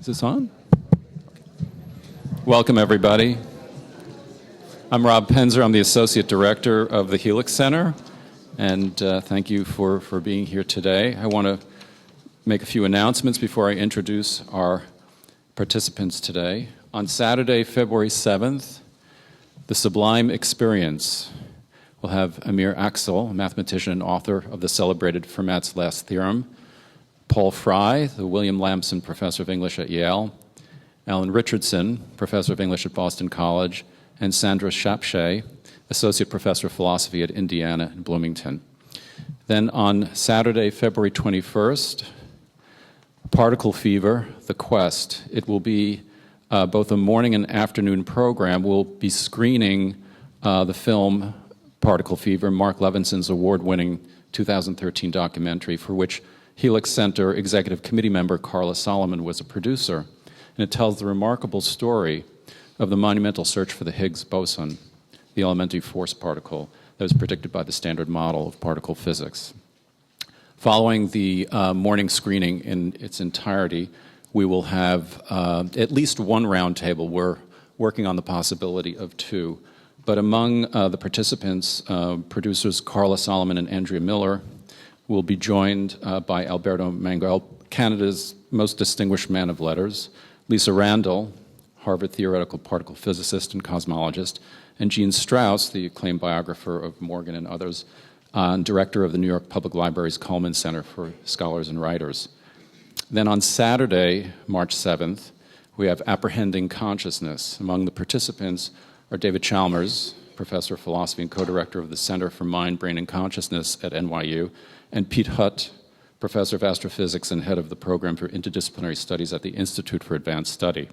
Is this on? Welcome, everybody. I'm Rob Penzer. I'm the Associate Director of the Helix Center, and thank you for being here today. I want to make a few announcements before I introduce our participants today. On Saturday, February 7th, the Sublime Experience will have Amir Axel, a mathematician and author of the celebrated Fermat's Last Theorem, Paul Fry, the William Lamson Professor of English at Yale, Alan Richardson, Professor of English at Boston College, and Sandra Shapshay, Associate Professor of Philosophy at Indiana in Bloomington. Then on Saturday, February 21st, Particle Fever, The Quest. It will be both a morning and afternoon program. We'll be screening the film Particle Fever, Mark Levinson's award-winning 2013 documentary, for which Helix Center Executive Committee member Carla Solomon was a producer. And it tells the remarkable story of the monumental search for the Higgs boson, the elementary force particle that was predicted by the standard model of particle physics. Following the morning screening in its entirety, we will have at least one roundtable. We're working on the possibility of two. But among the participants, producers Carla Solomon and Andrea Miller will be joined by Alberto Manguel, Canada's most distinguished man of letters, Lisa Randall, Harvard theoretical particle physicist and cosmologist, and Gene Strauss, the acclaimed biographer of Morgan and others, director of the New York Public Library's Cullman Center for Scholars and Writers. Then on Saturday, March 7th, we have Apprehending Consciousness. Among the participants are David Chalmers, professor of philosophy and co-director of the Center for Mind, Brain, and Consciousness at NYU, and Pete Hutt, professor of astrophysics and head of the program for interdisciplinary studies at the Institute for Advanced Study.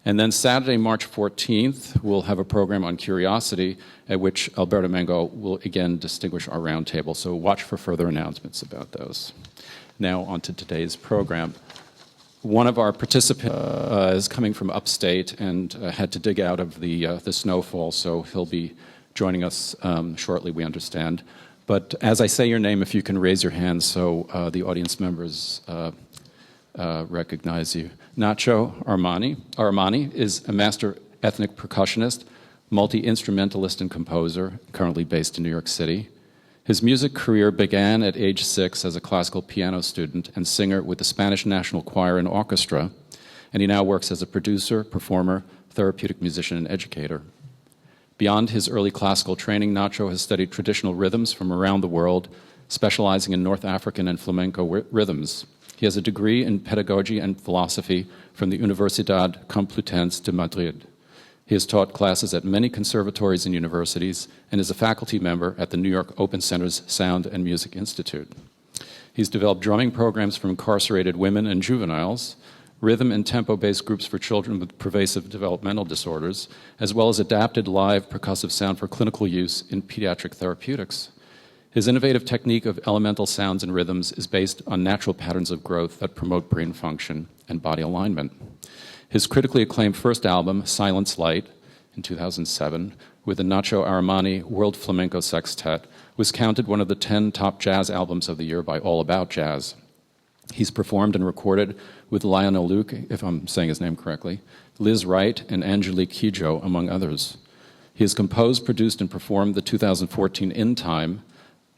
And then Saturday, March 14th, we'll have a program on curiosity at which Alberto Manguel will again distinguish our roundtable. So watch for further announcements about those. Now on to today's program. One of our participants is coming from upstate and had to dig out of the snowfall, so he'll be joining us shortly, we understand. But as I say your name, if you can raise your hand so the audience members recognize you. Nacho Arimany is a master ethnic percussionist, multi-instrumentalist and composer, currently based in New York City. His music career began at age 6 as a classical piano student and singer with the Spanish National Choir and Orchestra, and he now works as a producer, performer, therapeutic musician, and educator. Beyond his early classical training, Nacho has studied traditional rhythms from around the world, specializing in North African and flamenco rhythms. He has a degree in pedagogy and philosophy from the Universidad Complutense de Madrid. He has taught classes at many conservatories and universities and is a faculty member at the New York Open Center's Sound and Music Institute. He's developed drumming programs for incarcerated women and juveniles, rhythm and tempo-based groups for children with pervasive developmental disorders, as well as adapted live percussive sound for clinical use in pediatric therapeutics. His innovative technique of elemental sounds and rhythms is based on natural patterns of growth that promote brain function and body alignment. His critically acclaimed first album, Silence Light, in 2007, with the Nacho Arimany World Flamenco Sextet, was counted one of the 10 top jazz albums of the year by All About Jazz. He's performed and recorded with Lionel Luke, if I'm saying his name correctly, Liz Wright, and Angelique Kidjo, among others. He has composed, produced, and performed the 2014 In Time,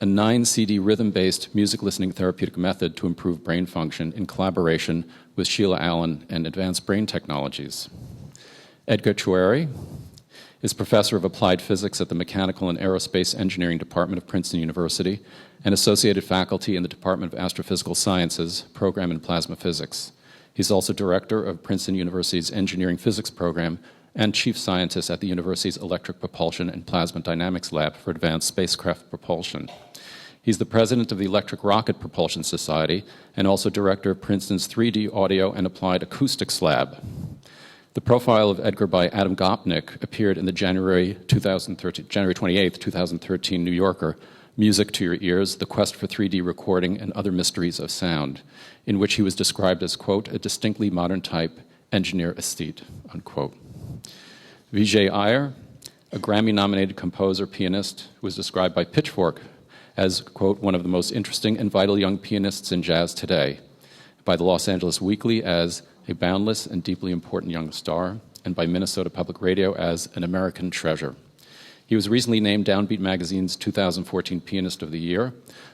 a 9-CD rhythm-based music listening therapeutic method to improve brain function in collaboration with Sheila Allen and Advanced Brain Technologies. Edgar Choueiri is professor of applied physics at the Mechanical and Aerospace Engineering Department of Princeton University and associated faculty in the Department of Astrophysical Sciences, program in plasma physics. He's also director of Princeton University's Engineering Physics program and chief scientist at the university's Electric Propulsion and Plasma Dynamics Lab for Advanced Spacecraft Propulsion. He's the president of the Electric Rocket Propulsion Society and also director of Princeton's 3D Audio and Applied Acoustics Lab. The profile of Edgar by Adam Gopnik appeared in the January 28, 2013 New Yorker, Music to Your Ears, The Quest for 3D Recording and Other Mysteries of Sound, in which he was described as, quote, a distinctly modern type engineer aesthete, unquote. Vijay Iyer, a Grammy-nominated composer, pianist, was described by Pitchfork as, quote, one of the most interesting and vital young pianists in jazz today, by the Los Angeles Weekly as a boundless and deeply important young star, and by Minnesota Public Radio as an American treasure. He was recently named Downbeat Magazine's 2014 Pianist of the Year,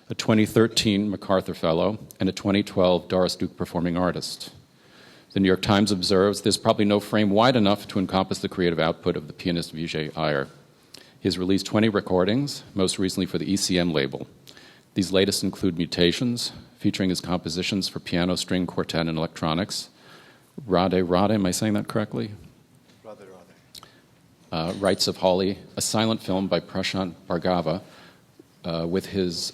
a 2013 MacArthur Fellow, and a 2012 Doris Duke Performing Artist. The New York Times observes there's probably no frame wide enough to encompass the creative output of the pianist Vijay Iyer. He has released 20 recordings, most recently for the ECM label. These latest include Mutations, featuring his compositions for piano, string quartet, and electronics. Radhe Radhe, am I saying that correctly? Radhe Radhe. Rites of Holly, a silent film by Prashant Bhargava, with his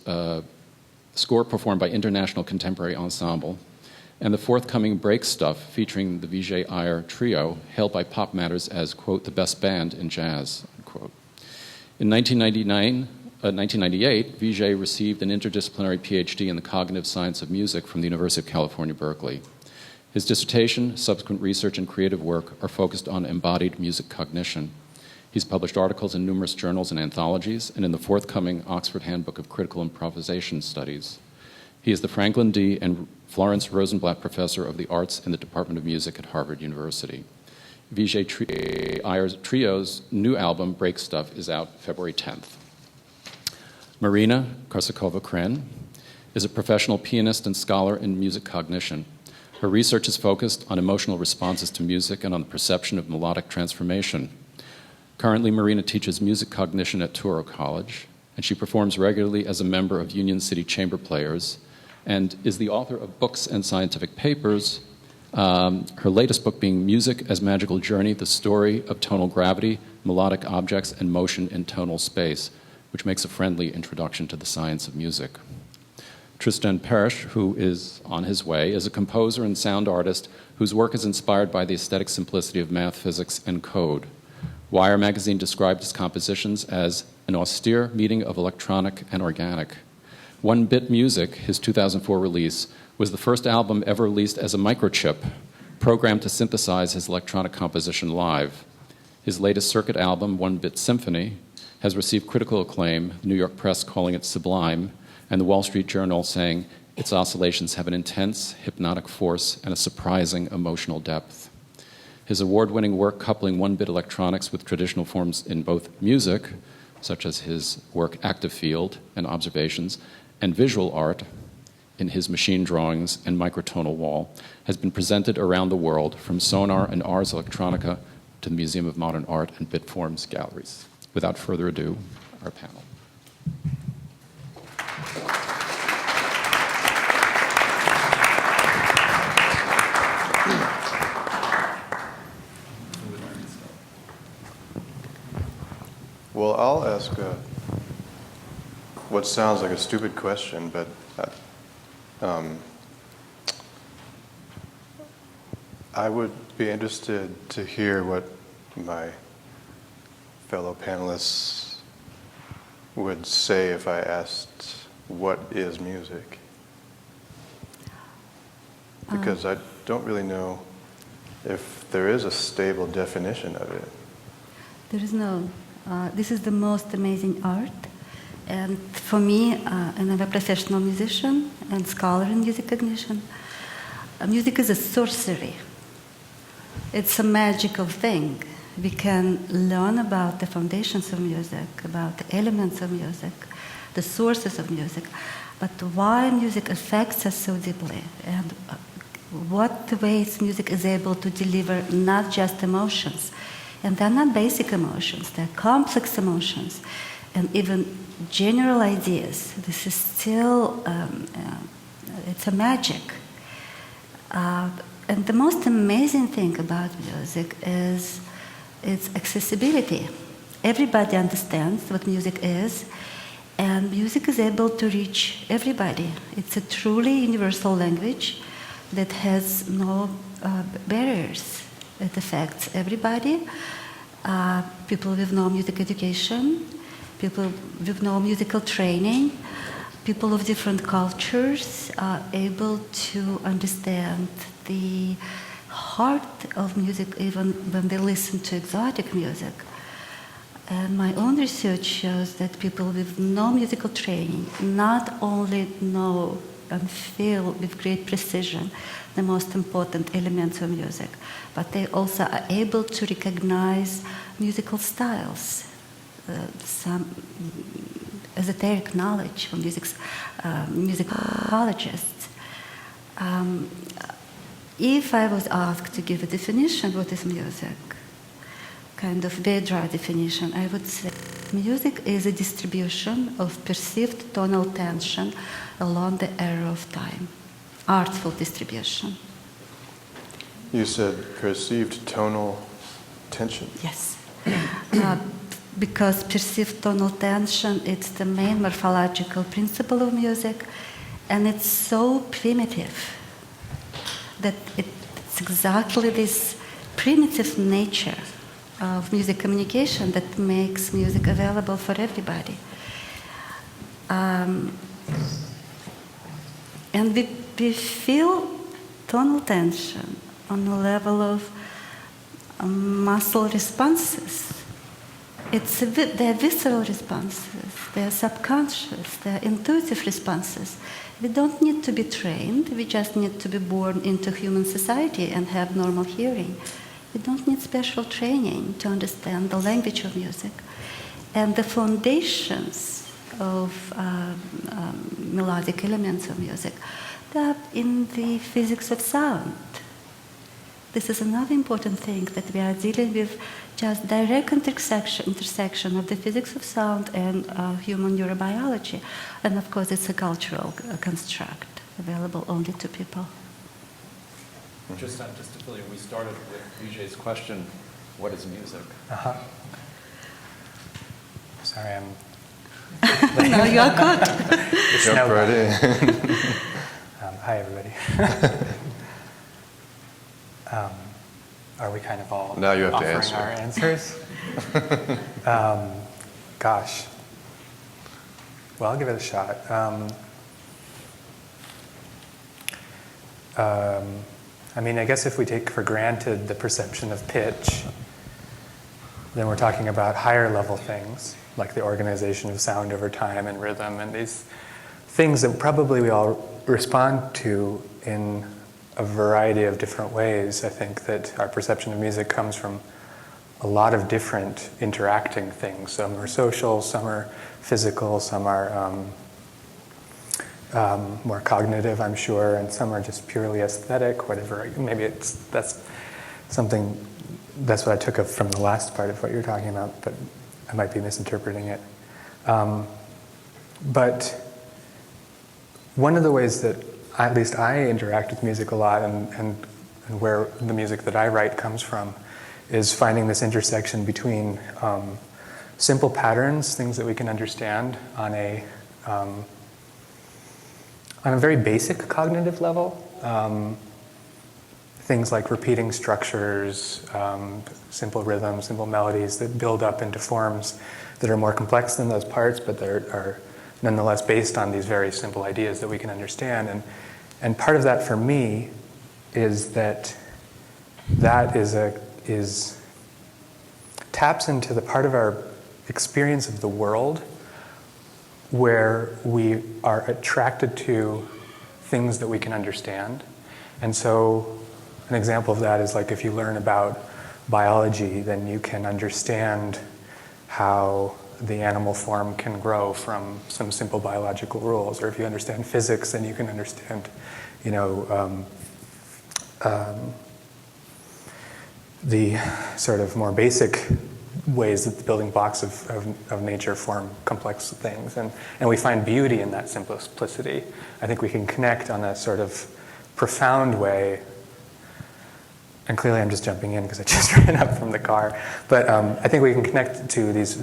score performed by International Contemporary Ensemble, and the forthcoming Break Stuff featuring the Vijay Iyer Trio, hailed by Pop Matters as, quote, the best band in jazz, unquote. In 1998, Vijay received an interdisciplinary PhD in the cognitive science of music from the University of California, Berkeley. His dissertation, subsequent research, and creative work are focused on embodied music cognition. He's published articles in numerous journals and anthologies, and in the forthcoming Oxford Handbook of Critical Improvisation Studies. He is the Franklin D. and Florence Rosenblatt Professor of the Arts in the Department of Music at Harvard University. Vijay Iyer's Trio's new album, Break Stuff, is out February 10th. Marina Korsakova-Kreyn is a professional pianist and scholar in music cognition. Her research is focused on emotional responses to music and on the perception of melodic transformation. Currently, Marina teaches music cognition at Touro College, and she performs regularly as a member of Union City Chamber Players and is the author of books and scientific papers, her latest book being Music as Magical Journey, the Story of Tonal Gravity, Melodic Objects, and Motion in Tonal Space, which makes a friendly introduction to the science of music. Tristan Perich, who is on his way, is a composer and sound artist whose work is inspired by the aesthetic simplicity of math, physics, and code. Wire magazine described his compositions as an austere meeting of electronic and organic. One Bit Music, his 2004 release, was the first album ever released as a microchip, programmed to synthesize his electronic composition live. His latest circuit album, One Bit Symphony, has received critical acclaim, the New York Press calling it sublime, and the Wall Street Journal saying its oscillations have an intense, hypnotic force and a surprising emotional depth. His award-winning work coupling one-bit electronics with traditional forms in both music, such as his work Active Field and Observations, and visual art in his machine drawings and microtonal wall, has been presented around the world from Sonar and Ars Electronica to the Museum of Modern Art and Bitforms galleries. Without further ado, our panel. Well, I'll ask what sounds like a stupid question, but I would be interested to hear what my fellow panelists would say if I asked, what is music? Because I don't really know if there is a stable definition of it. There is no. This is the most amazing art. And for me, and I'm a professional musician and scholar in music cognition, music is a sorcery. It's a magical thing. We can learn about the foundations of music, about the elements of music, the sources of music, but why music affects us so deeply, and what ways music is able to deliver not just emotions. And they're not basic emotions, they're complex emotions, and even general ideas. This is still, it's a magic. And the most amazing thing about music is its accessibility. Everybody understands what music is, and music is able to reach everybody. It's a truly universal language that has no barriers. It affects everybody. People with no music education, people with no musical training, people of different cultures are able to understand the heart of music even when they listen to exotic music. And my own research shows that people with no musical training not only know and feel with great precision the most important elements of music, but they also are able to recognize musical styles, some esoteric knowledge from musicologists. If I was asked to give a definition, what is music? Kind of very dry definition, I would say music is a distribution of perceived tonal tension along the arrow of time. Artful distribution. You said perceived tonal tension. Yes. Because perceived tonal tension, it's the main morphological principle of music, and it's so primitive that it's exactly this primitive nature of music communication that makes music available for everybody. And we feel tonal tension on the level of muscle responses. They're visceral responses, they're subconscious, they're intuitive responses. We don't need to be trained, we just need to be born into human society and have normal hearing. We don't need special training to understand the language of music. And the foundations of melodic elements of music, they're in the physics of sound. This is another important thing, that we are dealing with just direct intersection of the physics of sound and human neurobiology. And of course, it's a cultural construct available only to people. Just to fill you, we started with Vijay's question, what is music? Sorry, I'm... No, you are good. Jump right in. Hi, everybody. Are we kind of all Now you have to offering answer. our answers? Gosh. Well, I'll give it a shot. I mean, I guess if we take for granted the perception of pitch, then we're talking about higher level things, like the organization of sound over time and rhythm, and these things that probably we all respond to in a variety of different ways. I think that our perception of music comes from a lot of different interacting things. Some are social, some are physical, some are more cognitive, I'm sure, and some are just purely aesthetic, whatever. Maybe that's what I took from the last part of what you're talking about, but I might be misinterpreting it. But one of the ways that at least I interact with music a lot, and where the music that I write comes from, is finding this intersection between simple patterns, things that we can understand on a very basic cognitive level, things like repeating structures, simple rhythms, simple melodies that build up into forms that are more complex than those parts, but they are nonetheless based on these very simple ideas that we can understand. And part of that for me is that taps into the part of our experience of the world where we are attracted to things that we can understand. And so an example of that is like if you learn about biology, then you can understand how the animal form can grow from some simple biological rules. Or if you understand physics, then you can understand, the sort of more basic ways that the building blocks of nature form complex things. And we find beauty in that simplicity. I think we can connect on a sort of profound way. And clearly I'm just jumping in because I just ran up from the car. But I think we can connect to these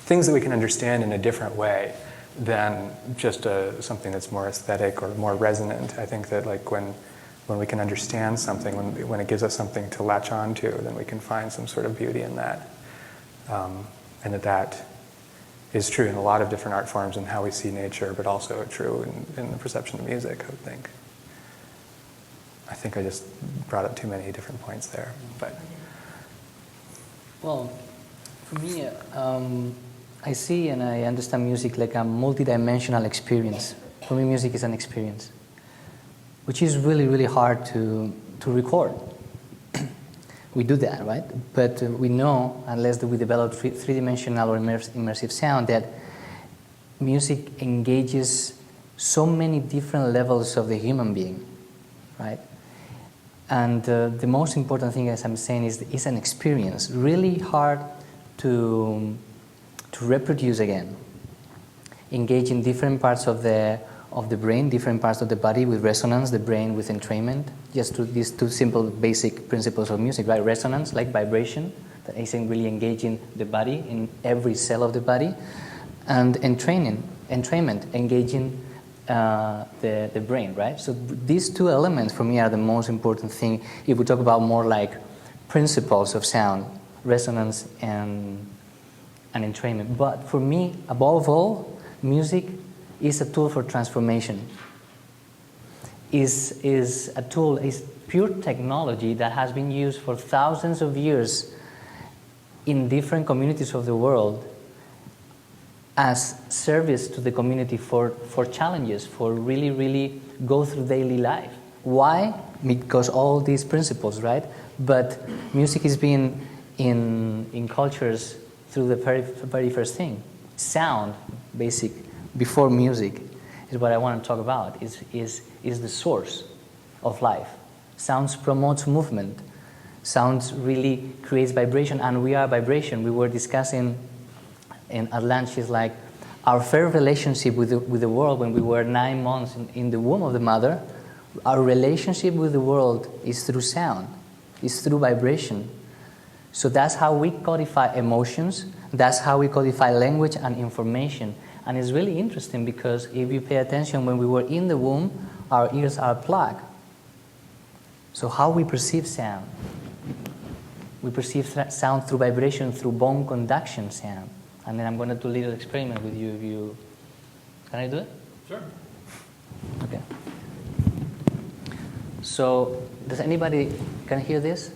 things that we can understand in a different way than just something that's more aesthetic or more resonant. I think that like when we can understand something, when it gives us something to latch on to, then we can find some sort of beauty in that. And that is true in a lot of different art forms and how we see nature, but also true in the perception of music, I would think. I think I just brought up too many different points there. But well, for me, I see and I understand music like a multidimensional experience. For me, music is an experience, which is really, really hard to record. We do that, right? But we know, unless we develop three-dimensional or immersive sound, that music engages so many different levels of the human being, right? And the most important thing, as I'm saying, is it's an experience, really hard to reproduce again. Engage in different parts of the brain, different parts of the body with resonance, the brain with entrainment. Just these two simple basic principles of music, right? Resonance, like vibration, that is really engaging the body in every cell of the body, and entrainment, engaging the brain, right? So these two elements for me are the most important thing if we talk about more like principles of sound, resonance and entrainment. But for me, above all, music is a tool for transformation. Is a tool, is pure technology that has been used for thousands of years in different communities of the world as service to the community for challenges, for really, really go through daily life. Why? Because all these principles, right? But music is being in cultures through the very first thing. Sound, basic, before music, is what I want to talk about, is the source of life. Sounds promotes movement. Sounds really creates vibration, and we are vibration. We were discussing at lunch, is like our first relationship with the world when we were 9 months in the womb of the mother. Our relationship with the world is through sound, is through vibration. So that's how we codify emotions, that's how we codify language and information. And it's really interesting because if you pay attention, when we were in the womb, our ears are plugged. So how we perceive sound? We perceive sound through vibration, through bone conduction sound. And then I'm going to do a little experiment with you. If you, can I do it? Sure. Okay. So, does anybody can hear this?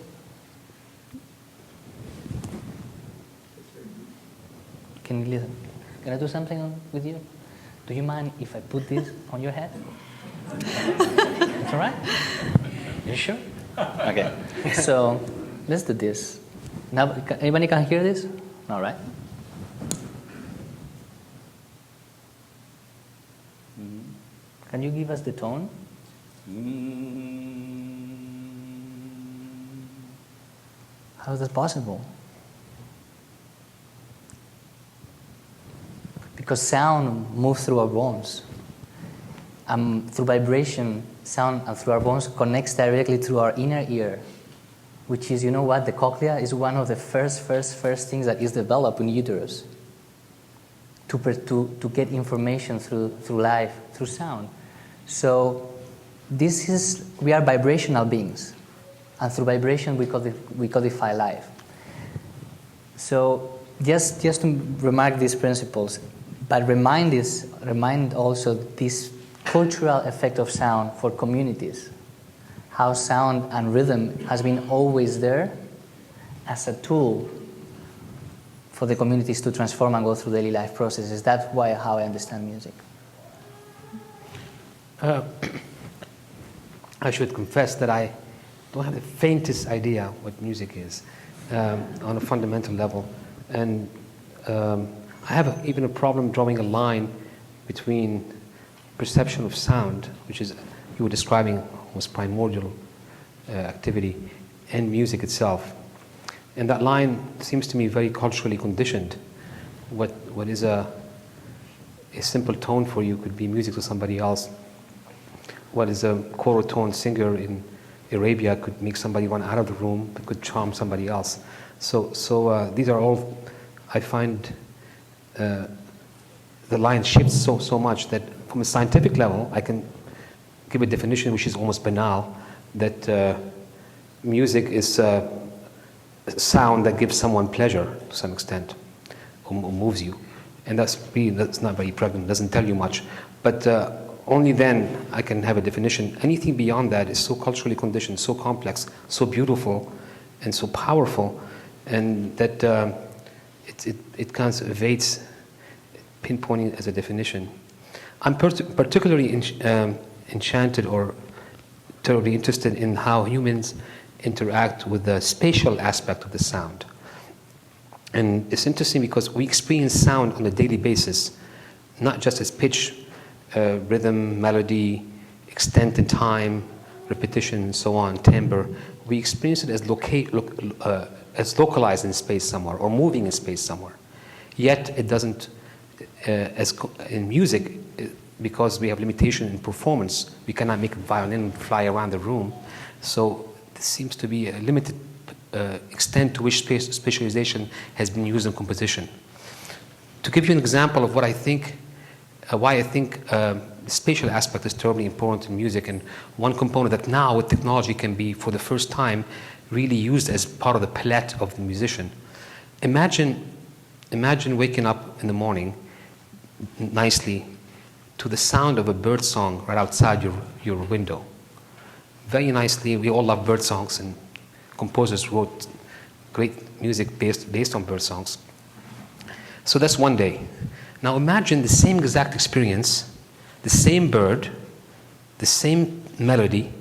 Can you listen? Can I do something with you? Do you mind if I put this on your head? It's all right? You sure? Okay. So, let's do this. Now, anybody can hear this? All right. Can you give us the tone? How is that possible? Because sound moves through our bones. Through vibration, sound and through our bones connects directly through our inner ear, which is, you know what, the cochlea is one of the first things that is developed in uterus to get information through life, through sound. So we are vibrational beings, and through vibration we codify life. So just to remark these principles, but remind also this cultural effect of sound for communities. How sound and rhythm has been always there as a tool for the communities to transform and go through daily life processes. That's how I understand music. I should confess that I don't have the faintest idea what music is on a fundamental level. And I have even a problem drawing a line between perception of sound, which is, you were describing, was primordial activity, and music itself. And that line seems to me very culturally conditioned. What is a simple tone for you could be music to somebody else. What is a choral tone singer in Arabia could make somebody run out of the room, but could charm somebody else. So these are all, I find the line shifts so much that from a scientific level, I can give a definition which is almost banal, that music is sound that gives someone pleasure to some extent, or moves you. And that's not very pregnant, doesn't tell you much. But only then I can have a definition. Anything beyond that is so culturally conditioned, so complex, so beautiful, and so powerful, and that it kind of evades pinpointing as a definition. I'm particularly enchanted or totally interested in how humans interact with the spatial aspect of the sound. And it's interesting because we experience sound on a daily basis, not just as pitch, rhythm, melody, extent in time, repetition, and so on, timbre. We experience it as localized in space somewhere or moving in space somewhere. Yet it doesn't, as in music, because we have limitation in performance, we cannot make a violin fly around the room. So there seems to be a limited extent to which spatialization has been used in composition. To give you an example of what I think, why I think the spatial aspect is terribly important in music, and one component that now with technology can be, for the first time, really used as part of the palette of the musician. Imagine waking up in the morning nicely to the sound of a bird song right outside your window. Very nicely, we all love bird songs, and composers wrote great music based on bird songs. So that's one day. Now imagine the same exact experience, the same bird, the same melody,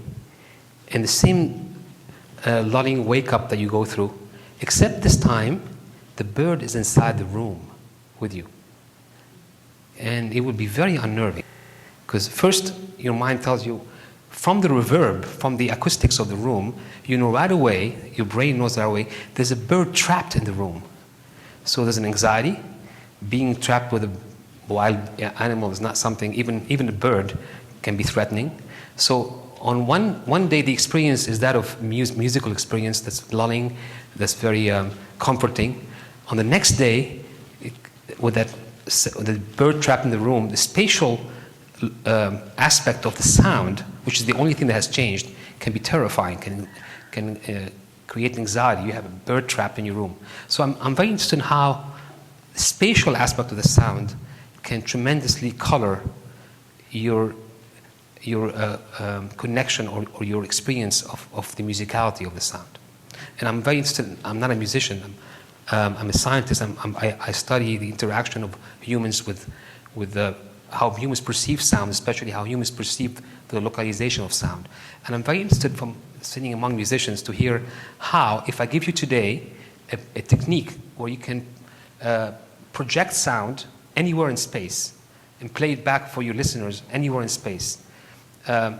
and the same lulling wake up that you go through, except this time the bird is inside the room with you. And it would be very unnerving, because first your mind tells you, from the reverb, from the acoustics of the room, you know right away, your brain knows right away, there's a bird trapped in the room. So there's an anxiety. Being trapped with a wild animal is not something, even a bird can be threatening. So on one day the experience is that of musical experience that's lulling, that's very comforting. On the next day, with the bird trapped in the room, the spatial aspect of the sound, which is the only thing that has changed, can be terrifying, can create anxiety. You have a bird trapped in your room. So I'm very interested in how the spatial aspect of the sound can tremendously color your connection or your experience of the musicality of the sound. And I'm very interested. I'm not a musician. I'm a scientist. I study the interaction of humans with how humans perceive sound, especially how humans perceive the localization of sound. And I'm very interested, from sitting among musicians, to hear how, if I give you today a technique where you can project sound anywhere in space and play it back for your listeners anywhere in space,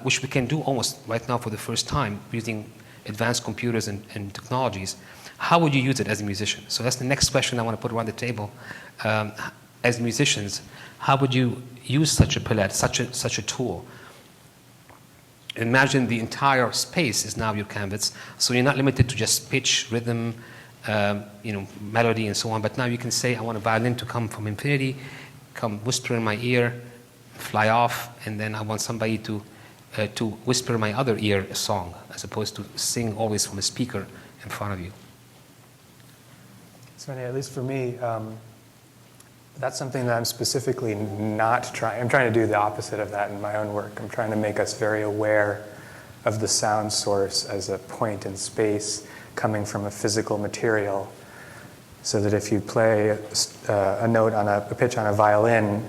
which we can do almost right now for the first time using advanced computers and technologies, how would you use it as a musician? So that's the next question I want to put around the table. As musicians, how would you use such a palette, such a tool? Imagine the entire space is now your canvas, so you're not limited to just pitch, rhythm, melody, and so on. But now you can say, I want a violin to come from infinity, come whisper in my ear, fly off, and then I want somebody to whisper in my other ear a song, as opposed to sing always from a speaker in front of you. So at least for me, that's something that I'm specifically not trying. I'm trying to do the opposite of that in my own work. I'm trying to make us very aware of the sound source as a point in space coming from a physical material, so that if you play a note on a pitch on a violin,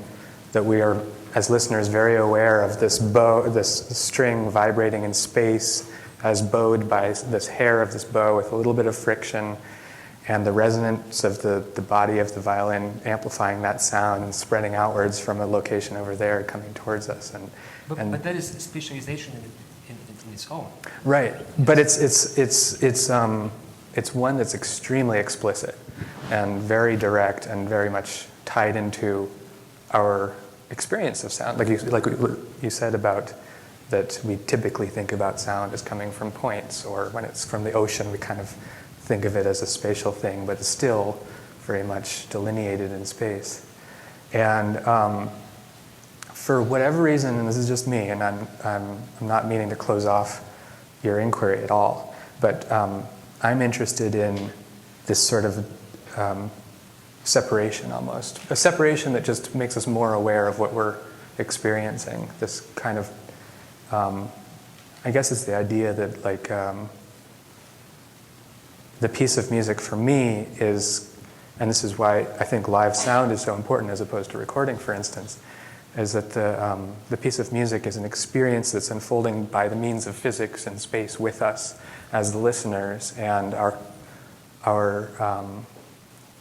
that we are, as listeners, very aware of this bow, this string vibrating in space as bowed by this hair of this bow with a little bit of friction, and the resonance of the body of the violin amplifying that sound and spreading outwards from a location over there coming towards us. But that is spatialization in its own. Right, but it's one that's extremely explicit and very direct and very much tied into our experience of sound. Like you said about that we typically think about sound as coming from points, or when it's from the ocean we kind of think of it as a spatial thing, but it's still very much delineated in space. And for whatever reason, and this is just me, and I'm not meaning to close off your inquiry at all, but I'm interested in this sort of separation almost. A separation that just makes us more aware of what we're experiencing. This kind of, I guess it's the idea that like, the piece of music for me is, and this is why I think live sound is so important as opposed to recording, for instance, is that the piece of music is an experience that's unfolding by the means of physics and space with us as the listeners, and our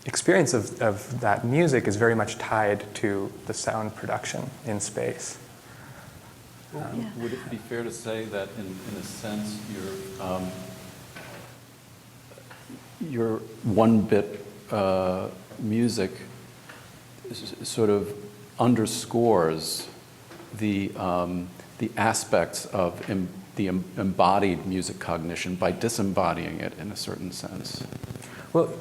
experience of that music is very much tied to the sound production in space. Would it be fair to say that, in a sense, your one-bit music sort of underscores the aspects of the embodied music cognition by disembodying it in a certain sense? Well,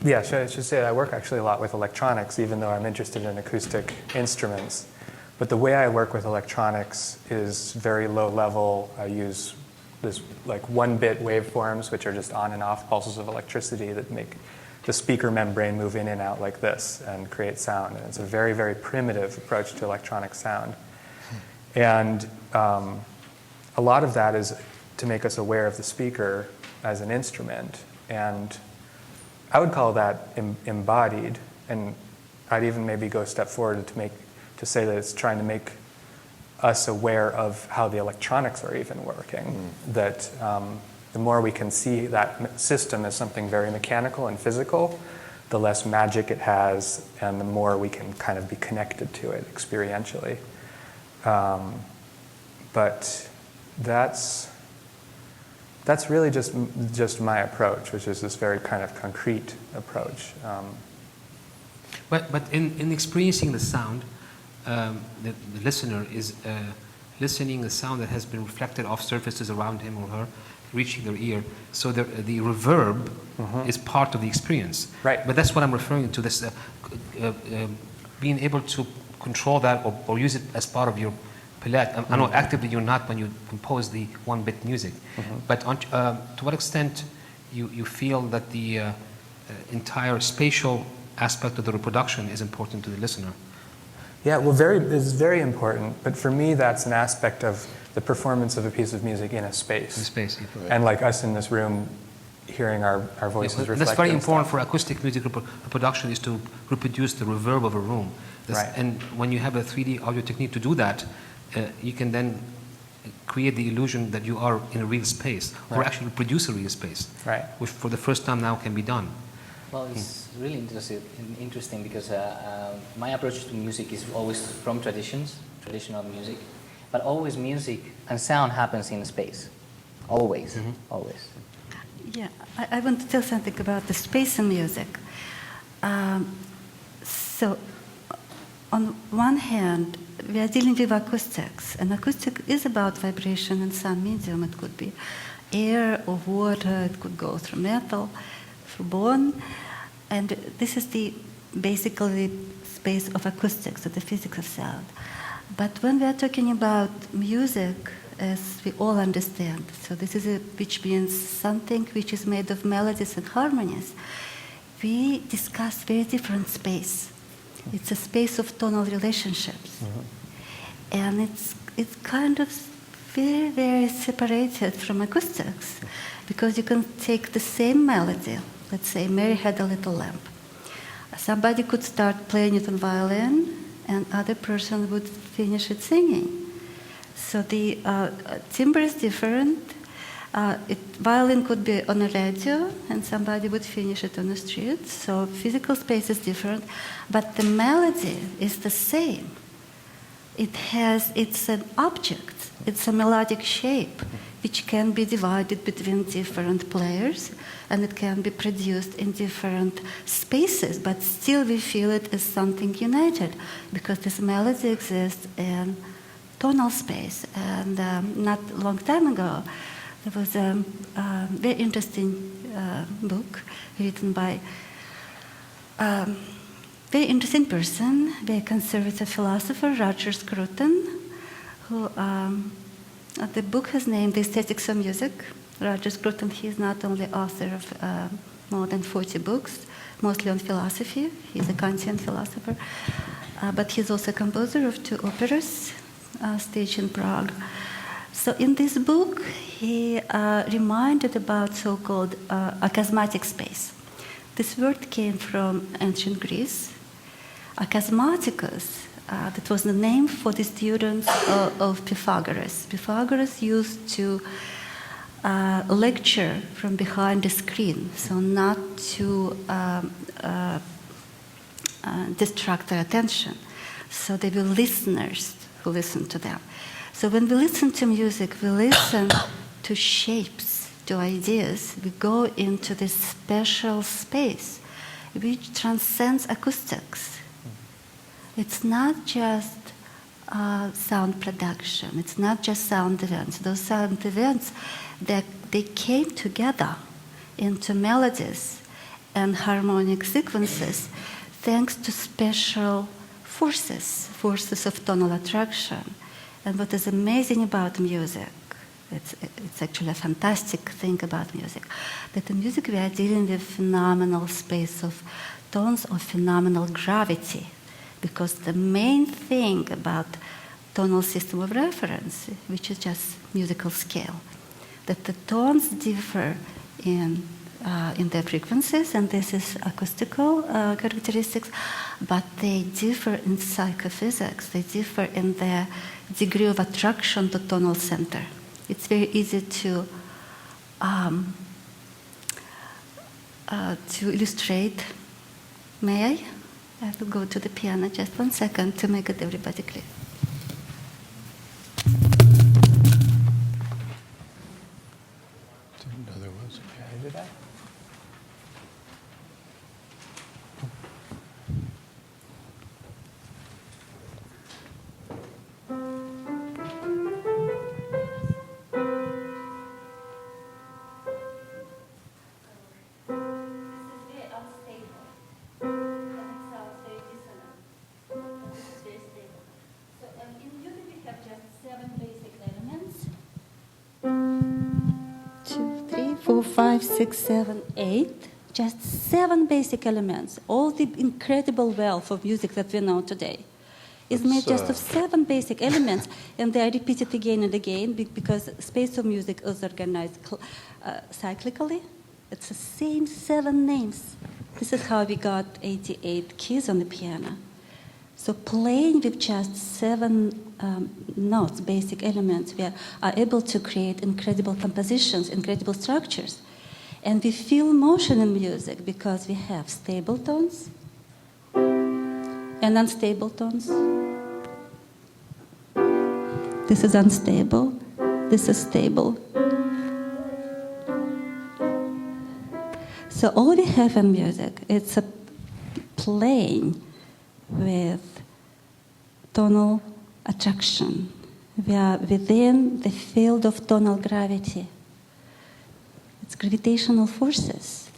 yeah, I should say I work actually a lot with electronics, even though I'm interested in acoustic instruments. But the way I work with electronics is very low level. I use this like 1-bit waveforms, which are just on and off pulses of electricity that make the speaker membrane move in and out like this and create sound. And it's a very, very primitive approach to electronic sound. And a lot of that is to make us aware of the speaker as an instrument. And I would call that embodied. And I'd even maybe go a step forward to say that it's trying to make us aware of how the electronics are even working. That the more we can see that system as something very mechanical and physical, the less magic it has, and the more we can kind of be connected to it experientially. But that's really just my approach, which is this very kind of concrete approach. But in experiencing the sound, the listener is listening a sound that has been reflected off surfaces around him or her, reaching their ear. So the reverb is part of the experience. Right. But that's what I'm referring to, this being able to control that or use it as part of your palette. I know actively you're not when you compose the 1-bit music. But to what extent you feel that the entire spatial aspect of the reproduction is important to the listener? Yeah, well, it's very important. But for me, that's an aspect of the performance of a piece of music in a space. In space, yeah. Right. And like us in this room, hearing our voices reflected. That's very important for acoustic music reproduction, is to reproduce the reverb of a room. Right. And when you have a 3D audio technique to do that, you can then create the illusion that you are in a real space, or actually produce a real space, right, which for the first time now can be done. Well, it's really interesting because my approach to music is always from traditional music, but always music and sound happens in space. Always, always. Yeah, I want to tell something about the space and music. So, on one hand, we are dealing with acoustics, and acoustic is about vibration in some medium. It could be air or water, it could go through metal, through bone, and this is the basically space of acoustics, of the physics of sound. But when we are talking about music, as we all understand, so this is which means something which is made of melodies and harmonies, we discuss very different space. It's a space of tonal relationships. And it's kind of very, very separated from acoustics, because you can take the same melody. Let's say Mary Had a Little Lamb. Somebody could start playing it on violin, and other person would finish it singing. So the timbre is different. Violin could be on a radio, and somebody would finish it on the street. So physical space is different, but the melody is the same. It's an object. It's a melodic shape, which can be divided between different players, and it can be produced in different spaces, but still we feel it as something united, because this melody exists in tonal space. And not a long time ago, there was a very interesting book written by a very interesting person, very conservative philosopher, Roger Scruton, who the book has named The Aesthetics of Music. Roger Scruton, he is not only author of more than 40 books, mostly on philosophy. He's a Kantian philosopher, but he's also a composer of 2 operas staged in Prague. So in this book, he reminded about so-called akasmatic space. This word came from ancient Greece, Akasmaticus, that was the name for the students of Pythagoras. Pythagoras used to lecture from behind the screen, so not to distract their attention. So they were listeners who listened to them. So when we listen to music, we listen to shapes, to ideas. We go into this special space which transcends acoustics. It's not just sound production. It's not just sound events. Those sound events, they came together into melodies and harmonic sequences thanks to special forces of tonal attraction. And what is amazing about music, it's actually a fantastic thing about music, that in music we are dealing with phenomenal space of tones of phenomenal gravity. Because the main thing about tonal system of reference, which is just musical scale, that the tones differ in their frequencies, and this is acoustical characteristics, but they differ in psychophysics. They differ in their degree of attraction to tonal center. It's very easy to illustrate. May I? I will go to the piano just 1 second to make it everybody clear. Five, six, seven, eight, just 7 basic elements. All the incredible wealth of music that we know today is made just of 7 basic elements, and they are repeated again and again because space of music is organized cyclically. It's the same 7 names. This is how we got 88 keys on the piano. So playing with just 7 notes, basic elements, we are able to create incredible compositions, incredible structures. And we feel motion in music because we have stable tones and unstable tones. This is unstable, this is stable. So all we have in music, it's a playing with tonal attraction. We are within the field of tonal gravity. It's gravitational forces.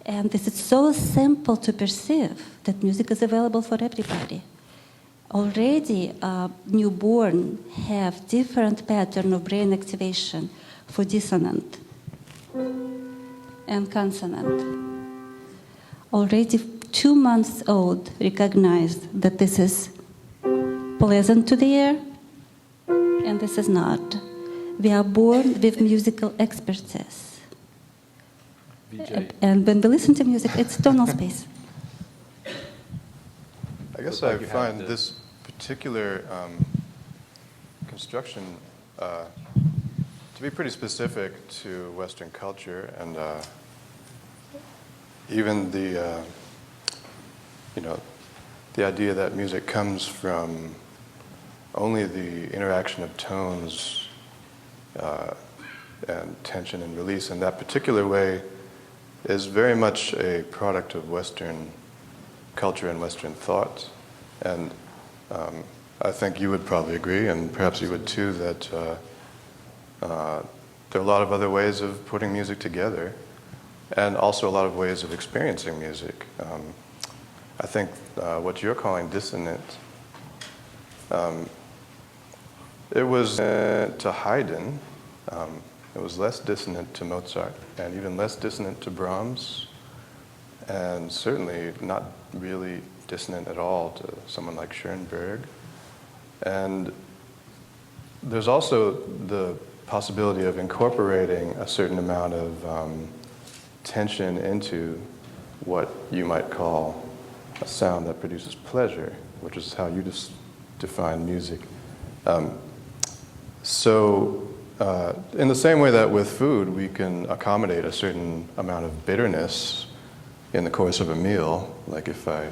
And this is so simple to perceive that music is available for everybody. Already, newborn have different pattern of brain activation for dissonant and consonant. Already 2 months old recognized that this is pleasant to the ear and this is not. We are born with musical expertise. Vijay. And when we listen to music, it's tonal space. I guess I find this particular construction to be pretty specific to Western culture, and even the the idea that music comes from only the interaction of tones and tension and release in that particular way is very much a product of Western culture and Western thought. And I think you would probably agree, and perhaps you would too, that there are a lot of other ways of putting music together, and also a lot of ways of experiencing music. I think what you're calling dissonant, it was to Haydn, it was less dissonant to Mozart, and even less dissonant to Brahms, and certainly not really dissonant at all to someone like Schoenberg. And there's also the possibility of incorporating a certain amount of tension into what you might call a sound that produces pleasure, which is how you just define music. In the same way that with food we can accommodate a certain amount of bitterness in the course of a meal, like if I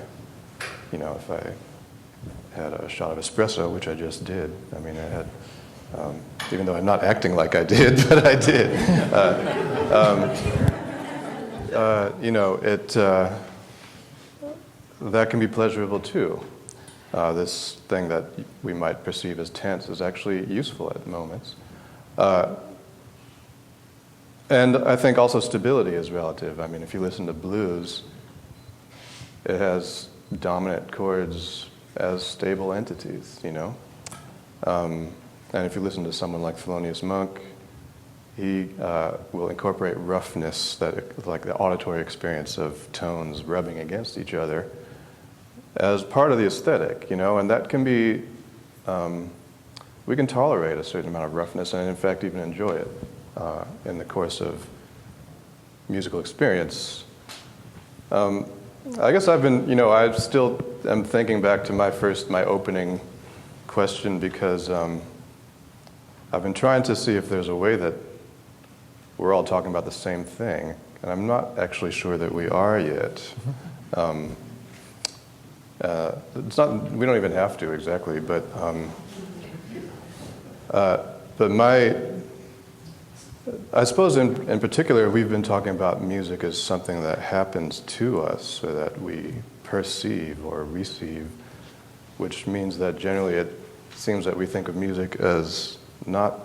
had a shot of espresso, which I just did. I mean, I had, even though I'm not acting like I did, but I did. That can be pleasurable too. This thing that we might perceive as tense is actually useful at moments. And I think also stability is relative. I mean, if you listen to blues, it has dominant chords as stable entities, And if you listen to someone like Thelonious Monk, he will incorporate roughness, like the auditory experience of tones rubbing against each other, as part of the aesthetic, and that can be, we can tolerate a certain amount of roughness and in fact even enjoy it in the course of musical experience. I guess I've been, I still am thinking back to my opening question because I've been trying to see if there's a way that we're all talking about the same thing, and I'm not actually sure that we are yet. It's not. We don't even have to exactly, but I suppose in particular we've been talking about music as something that happens to us, so that we perceive or receive, which means that generally it seems that we think of music as not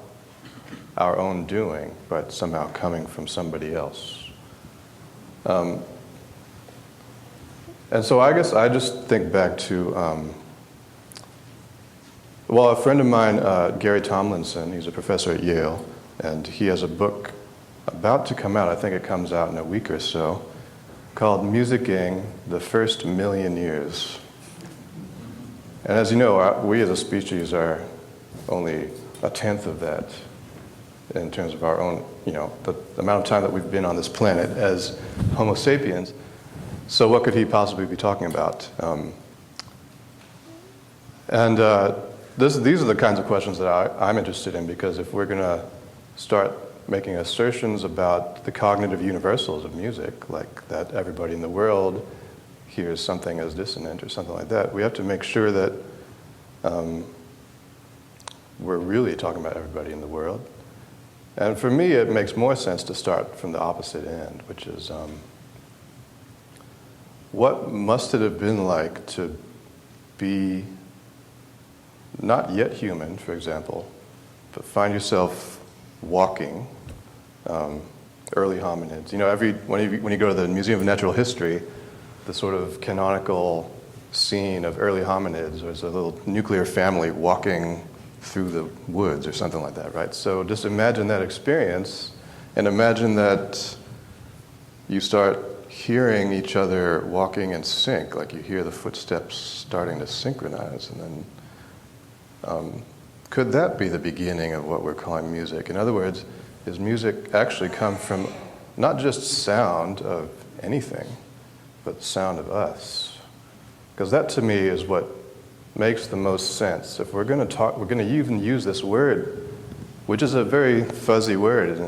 our own doing, but somehow coming from somebody else. And so I guess I just think back to, a friend of mine, Gary Tomlinson, he's a professor at Yale, and he has a book about to come out, I think it comes out in a week or so, called Musicking: The First Million Years. And as you know, we as a species are only a tenth of that in terms of our own, the amount of time that we've been on this planet as Homo sapiens. So what could he possibly be talking about? These are the kinds of questions that I'm interested in, because if we're going to start making assertions about the cognitive universals of music, like that everybody in the world hears something as dissonant or something like that, we have to make sure that we're really talking about everybody in the world. And for me, it makes more sense to start from the opposite end, which is what must it have been like to be not yet human, for example, but find yourself walking, early hominids. When you go to the Museum of Natural History, the sort of canonical scene of early hominids was a little nuclear family walking through the woods or something like that, right? So just imagine that experience, and imagine that you start hearing each other walking in sync, like you hear the footsteps starting to synchronize, and then could that be the beginning of what we're calling music? In other words, does music actually come from not just sound of anything, but sound of us? Because that to me is what makes the most sense. If we're going to talk, we're going to even use this word, which is a very fuzzy word,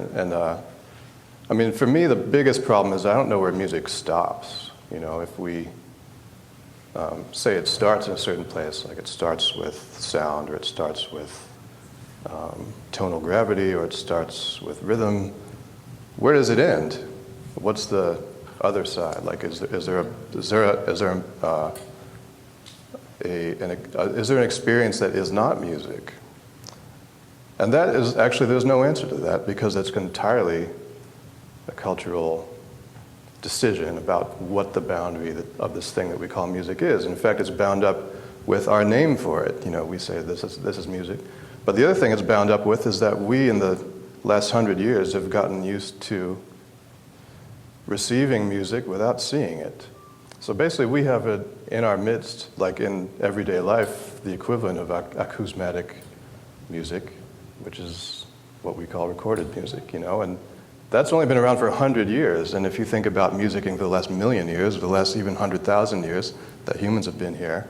I mean, for me, the biggest problem is I don't know where music stops. If we say it starts in a certain place, like it starts with sound, or it starts with tonal gravity, or it starts with rhythm, where does it end? What's the other side? Like, is there an experience that is not music? And that is actually, there's no answer to that, because it's entirely a cultural decision about what the boundary of this thing that we call music is. In fact, it's bound up with our name for it. We say this is music. But the other thing it's bound up with is that we, in the last 100 years, have gotten used to receiving music without seeing it. So basically, we have it in our midst, like in everyday life, the equivalent of acousmatic music, which is what we call recorded music, and That's only been around for 100 years, and if you think about music in the last million years, or the last even 100,000 years that humans have been here,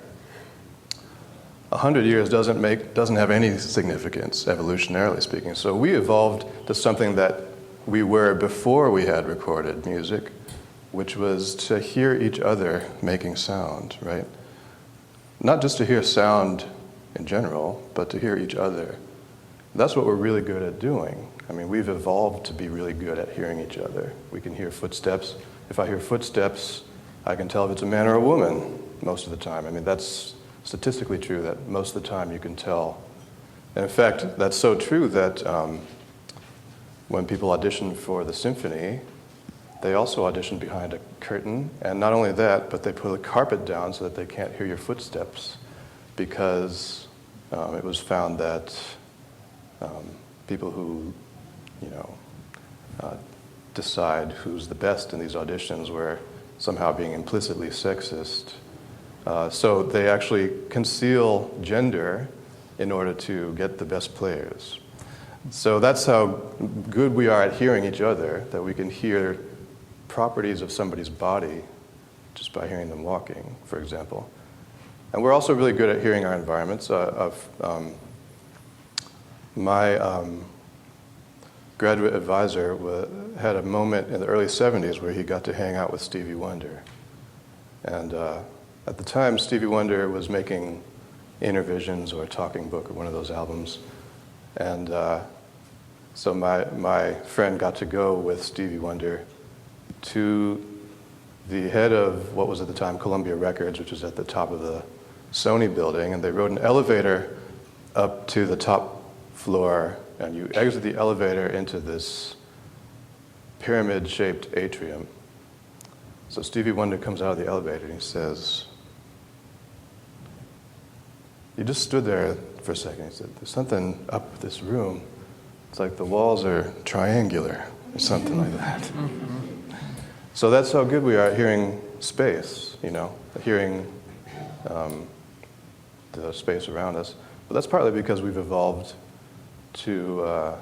100 years doesn't have any significance, evolutionarily speaking. So we evolved to something that we were before we had recorded music, which was to hear each other making sound, right? Not just to hear sound in general, but to hear each other. That's what we're really good at doing. I mean, we've evolved to be really good at hearing each other. We can hear footsteps. If I hear footsteps, I can tell if it's a man or a woman most of the time. I mean, that's statistically true that most of the time you can tell. And in fact, that's so true that when people audition for the symphony, they also audition behind a curtain. And not only that, but they put a carpet down so that they can't hear your footsteps, because it was found that people who, decide who's the best in these auditions were somehow being implicitly sexist. So they actually conceal gender in order to get the best players. So that's how good we are at hearing each other, that we can hear properties of somebody's body just by hearing them walking, for example. And we're also really good at hearing our environments. My graduate advisor had a moment in the early 70s where he got to hang out with Stevie Wonder. And at the time, Stevie Wonder was making Innervisions or Talking Book or one of those albums. And so my friend got to go with Stevie Wonder to the head of what was at the time Columbia Records, which was at the top of the Sony building, and they rode an elevator up to the top floor, and you exit the elevator into this pyramid-shaped atrium. So Stevie Wonder comes out of the elevator and he says, "You just stood there for a second." He said, "There's something up this room. It's like the walls are triangular," or something like that. So that's how good we are at hearing space, hearing the space around us. But that's partly because we've evolved to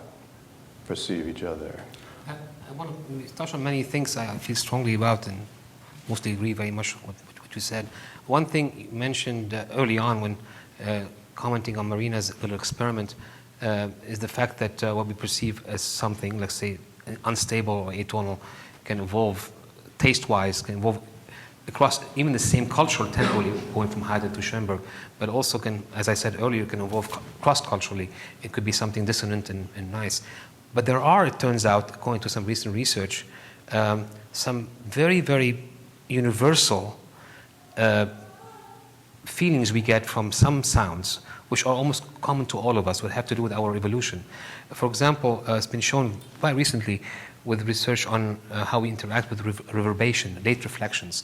perceive each other. I want to touch on many things I feel strongly about and mostly agree very much with what you said. One thing you mentioned early on when commenting on Marina's little experiment is the fact that what we perceive as something, let's say, unstable or atonal, can evolve taste-wise, can evolve across even the same cultural tempo, going from Haydn to Schoenberg, but also can, as I said earlier, can evolve cross-culturally. It could be something dissonant and nice. But there are, it turns out, according to some recent research, some very, very universal feelings we get from some sounds, which are almost common to all of us, would have to do with our evolution. For example, it's been shown quite recently with research on how we interact with reverberation, late reflections,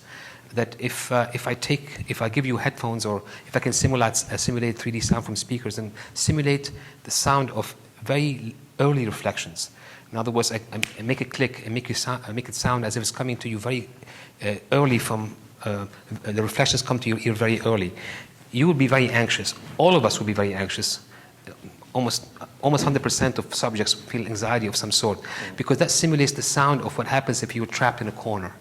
that if I give you headphones, or if I can simulate 3D sound from speakers and simulate the sound of very early reflections. In other words, I make it click and make it sound as if it's coming to you very early from the reflections come to your ear very early. You will be very anxious. All of us will be very anxious. Almost 100% of subjects feel anxiety of some sort, because that simulates the sound of what happens if you're trapped in a corner.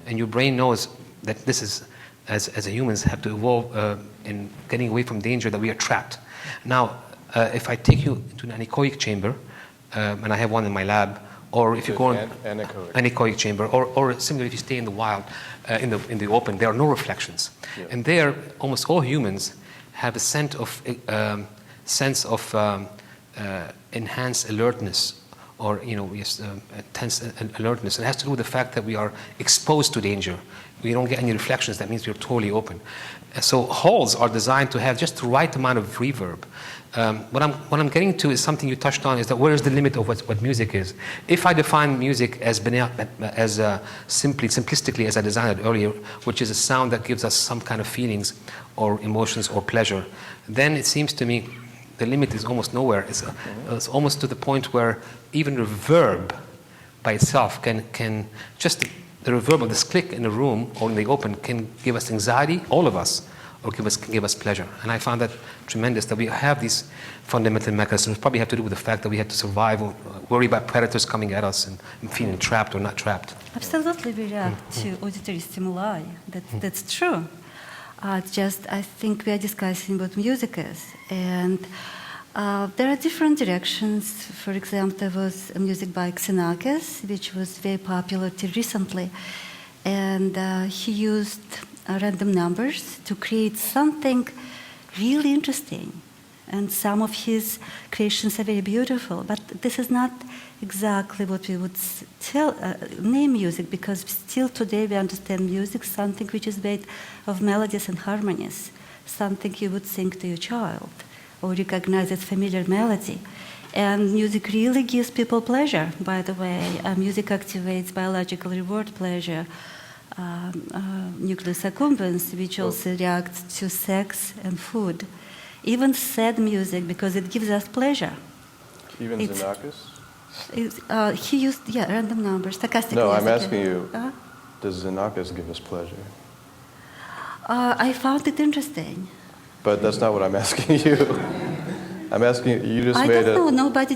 And your brain knows that this is, as humans, have to evolve in getting away from danger, that we are trapped. Now, if I take you into an anechoic chamber, and I have one in my lab, or if you go in anechoic chamber, or similarly, if you stay in the wild, in the open, there are no reflections. Yeah. And there, almost all humans have a sense of enhanced alertness, or tense alertness. It has to do with the fact that we are exposed to danger. We don't get any reflections. That means we're totally open. So halls are designed to have just the right amount of reverb. What I'm getting to is something you touched on, is that where is the limit of what music is? If I define music as simplistically as I designed it earlier, which is a sound that gives us some kind of feelings or emotions or pleasure, then it seems to me the limit is almost nowhere. It's almost to the point where even reverb by itself can just the reverb of this click in the room or in the open can give us anxiety. All of us or can give us pleasure. And I found that tremendous, that we have these fundamental mechanisms. Probably have to do with the fact that we had to survive, or worry about predators coming at us and feeling trapped or not trapped. Absolutely, we react to auditory stimuli. That's true. Just, I think we are discussing what music is. And there are different directions. For example, there was music by Xenakis, which was very popular till recently. And he used random numbers to create something really interesting. And some of his creations are very beautiful. But this is not exactly what we would name music, because still today we understand music, something which is made of melodies and harmonies, something you would sing to your child or recognize as familiar melody. And music really gives people pleasure, by the way. Music activates biological reward pleasure, nucleus accumbens, which also reacts to sex and food. Even sad music, because it gives us pleasure. Even Xenakis? He used, random numbers, stochastic No, music. I'm asking you, does Xenakis give us pleasure? I found it interesting. But that's not what I'm asking you. I'm asking you just I made don't know. Nobody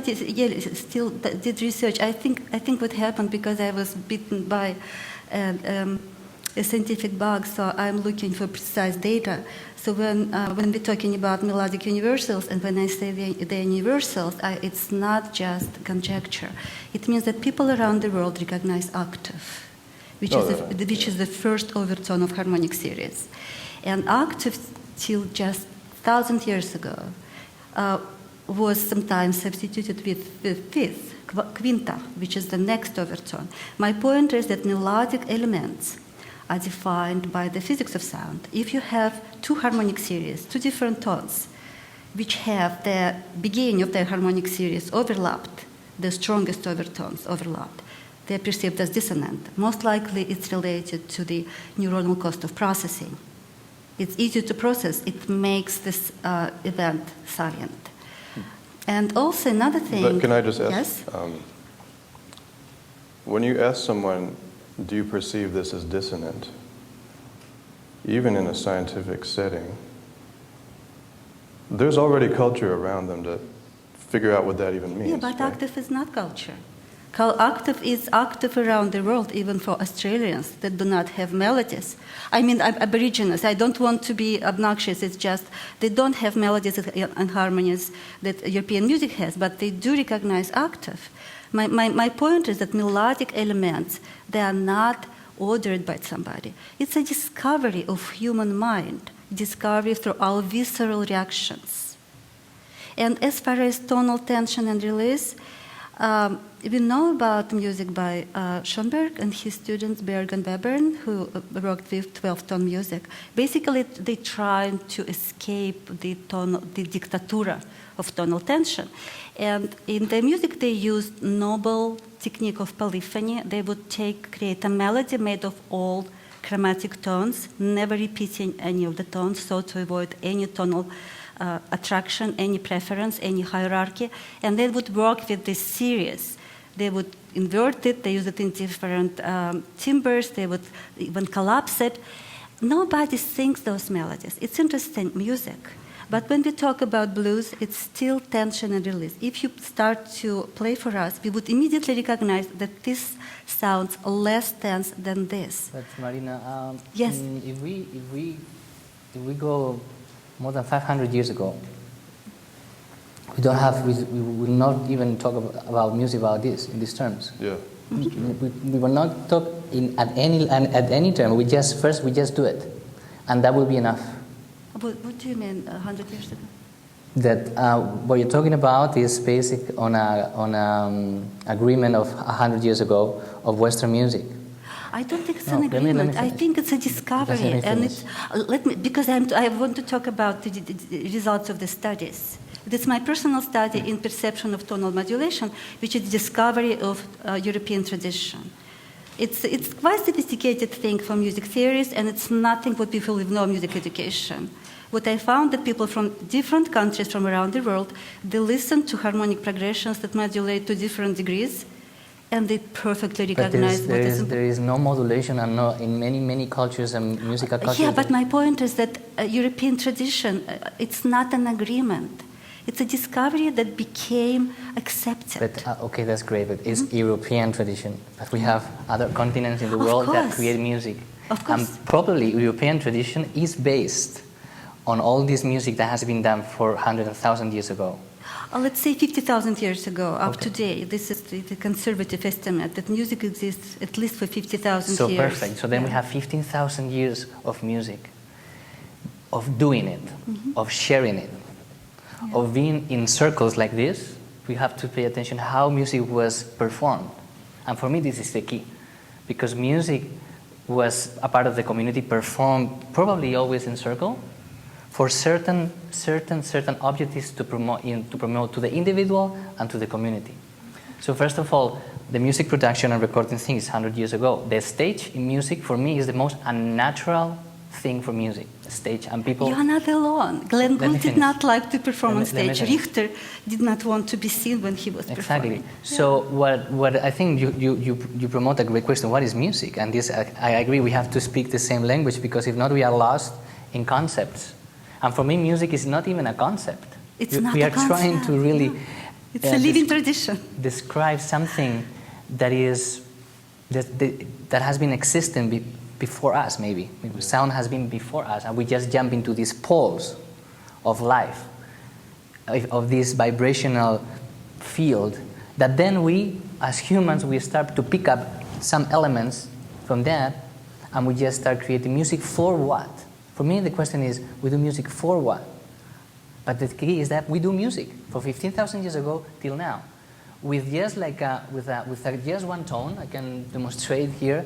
still did research. I think what happened, because I was bitten by a scientific bug, so I'm looking for precise data. So when we're talking about melodic universals, and when I say they're universals, it's not just conjecture. It means that people around the world recognize octave, which is the first overtone of harmonic series. And octave, till just 1,000 years ago, was sometimes substituted with fifth, quinta, which is the next overtone. My point is that melodic elements are defined by the physics of sound. If you have two harmonic series, two different tones, which have the beginning of their harmonic series overlapped, the strongest overtones overlapped, they are perceived as dissonant. Most likely it's related to the neuronal cost of processing. It's easier to process. It makes this event salient. And also another thing... But can I just ask? Yes? When you ask someone, do you perceive this as dissonant? Even in a scientific setting, there's already culture around them to figure out what that even means. Yeah, but right? octave is not culture. Octave is octave around the world, even for Australians that do not have melodies. I mean, Aborigines, I don't want to be obnoxious, it's just they don't have melodies and harmonies that European music has, but they do recognize octave. My point is that melodic elements, they are not ordered by somebody. It's a discovery of human mind, discovery through our visceral reactions. And as far as tonal tension and release, we know about music by Schoenberg and his students Berg and Webern, who worked with 12-tone music. Basically, they tried to escape the dictatura of tonal tension. And in the music, they used noble technique of polyphony. They would create a melody made of all chromatic tones, never repeating any of the tones, so to avoid any tonal attraction, any preference, any hierarchy. And they would work with this series. They would invert it, they use it in different timbres, they would even collapse it. Nobody sings those melodies. It's interesting music. But when we talk about blues, it's still tension and release. If you start to play for us, we would immediately recognize that this sounds less tense than this. But Marina, yes. If we go more than 500 years ago, we will not even talk about music about this in these terms. Yeah. We will not talk at any term. We just do it, and that will be enough. What do you mean 100 years ago? That what you're talking about is basic on a agreement of 100 years ago of Western music. I don't think it's an agreement. I think it's a discovery, and it's because I want to talk about the results of the studies. It's my personal study in perception of tonal modulation, which is discovery of European tradition. It's quite a sophisticated thing for music theories, and it's nothing what people with no music education. What I found that people from different countries from around the world, they listen to harmonic progressions that modulate to different degrees, and they perfectly But recognize what is important. there is no modulation, and no, in many cultures and musical cultures. Yeah, but my point is that European tradition, it's not an agreement. It's a discovery that became accepted. But okay, that's great. But it's European tradition. But we have other continents in the world that course. create music. Of course. And probably European tradition is based on all this music that has been done for 100,000 years ago. Let's say 50,000 years ago, up Okay. to date. This is the conservative estimate that music exists at least for 50,000 So years. perfect. So then we have 15,000 years of music, of doing it, of sharing it, of being in circles like this. We have to pay attention how music was performed. And for me, this is the key, because music was a part of the community, performed probably always in circle, for certain objectives to promote to the individual and to the community. So first of all, the music production and recording thing is 100 years ago. The stage in music, for me, is the most unnatural thing for music. The stage and people. You are not alone. Glenn Let me Gould did finish. not like to perform on Let me stage. finish. Richter did not want to be seen when he was Exactly. performing. So what I think you promote a great question. What is music? And this I agree. We have to speak the same language, because if not, we are lost in concepts. And for me, music is not even a concept. It's not we a are trying concept, to really no. It's a living tradition. describe something that is that has been existing before us. Maybe sound has been before us, and we just jump into these poles of life, of this vibrational field. That then we, as humans, we start to pick up some elements from that, and we just start creating music for what? For me, the question is, we do music for what? But the key is that we do music for 15,000 years ago till now, with just just one tone. I can demonstrate here,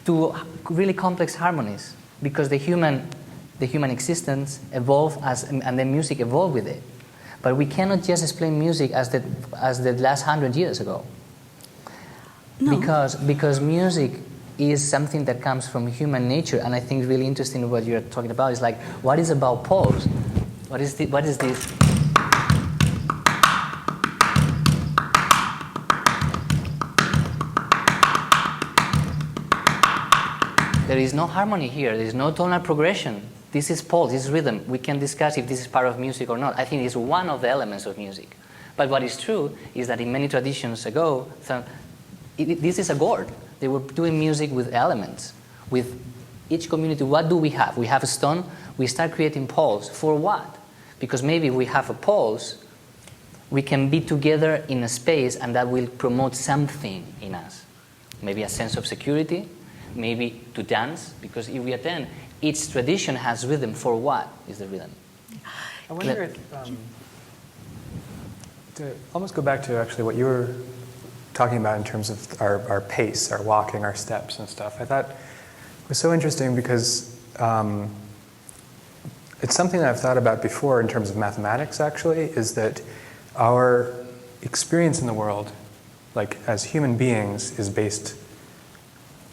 to really complex harmonies, because the human existence evolved and then music evolved with it. But we cannot just explain music as the last 100 years ago, No. because music is something that comes from human nature. And I think really interesting what you're talking about is like, what is about pulse? What is this? There is no harmony here. There is no tonal progression. This is pulse, this is rhythm. We can discuss if this is part of music or not. I think it's one of the elements of music. But what is true is that in many traditions ago, this is a gourd. They were doing music with elements. With each community, what do we have? We have a stone. We start creating poles. For what? Because maybe we have a pulse, we can be together in a space, and that will promote something in us. Maybe a sense of security, maybe to dance, because if we attend, each tradition has rhythm. For what is the rhythm? I wonder if, to almost go back to actually what you were talking about in terms of our pace, our walking, our steps and stuff. I thought it was so interesting because it's something that I've thought about before in terms of mathematics, actually, is that our experience in the world, like as human beings, is based,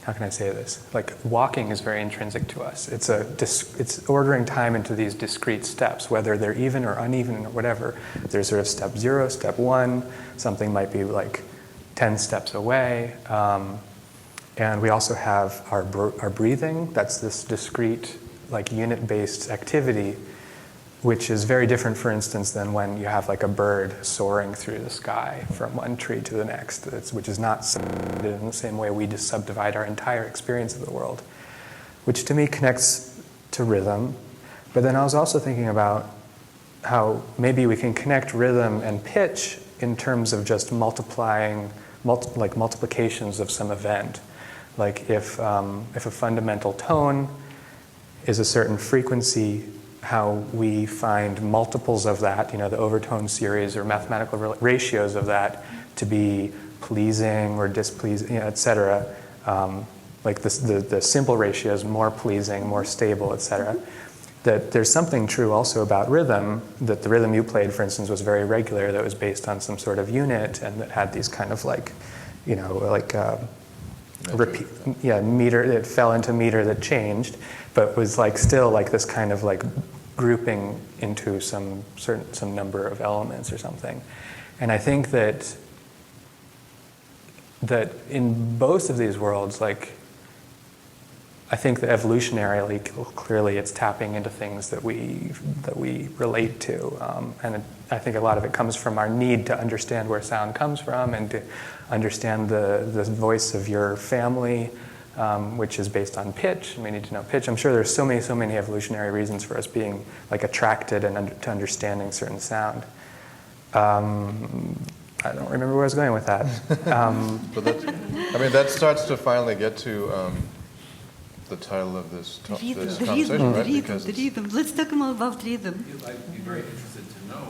how can I say this? Like walking is very intrinsic to us. It's ordering time into these discrete steps, whether they're even or uneven or whatever. There's sort of step 0, step 1, something might be like 10 steps away. And we also have our breathing. That's this discrete, like unit-based activity, which is very different, for instance, than when you have like a bird soaring through the sky from one tree to the next, which is not subdivided in the same way we just subdivide our entire experience of the world, which to me connects to rhythm. But then I was also thinking about how maybe we can connect rhythm and pitch in terms of just multiplications of some event. Like if a fundamental tone is a certain frequency, how we find multiples of that, the overtone series or mathematical ratios of that to be pleasing or displeasing, etc. Like the simple ratios, more pleasing, more stable, etc. That there's something true also about rhythm, that the rhythm you played, for instance, was very regular, that was based on some sort of unit, and that had these kind of meter, it fell into meter that changed, but was like still like this kind of like grouping into some number of elements or something. And I think that that in both of these worlds, like, I think that evolutionarily, clearly, it's tapping into things that we relate to, and I think a lot of it comes from our need to understand where sound comes from and to understand the voice of your family, which is based on pitch, and we need to know pitch. I'm sure there's so many evolutionary reasons for us being like attracted and to understanding certain sound. I don't remember where I was going with that. But that starts to finally get to the title of this conversation, right? The rhythm. Let's talk more about rhythm. I'd be very interested to know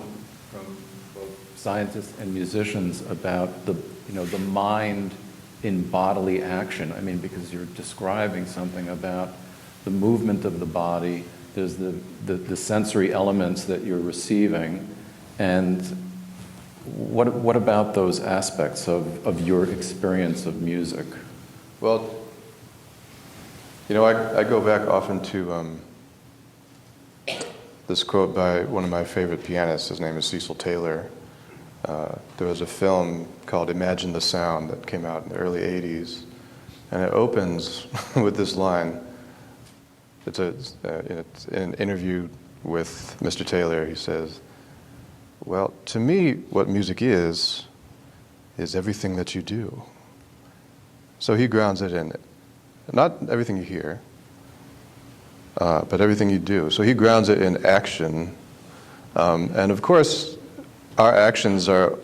from both scientists and musicians about the mind in bodily action. I mean, because you're describing something about the movement of the body. There's the sensory elements that you're receiving, and what about those aspects of your experience of music? Well, I go back often to this quote by one of my favorite pianists. His name is Cecil Taylor. There was a film called Imagine the Sound that came out in the early 80s, and it opens with this line. It's an interview with Mr. Taylor. He says, "Well, to me, what music is everything that you do." So he grounds it in not everything you hear, but everything you do. So he grounds it in action. And of course, our actions are,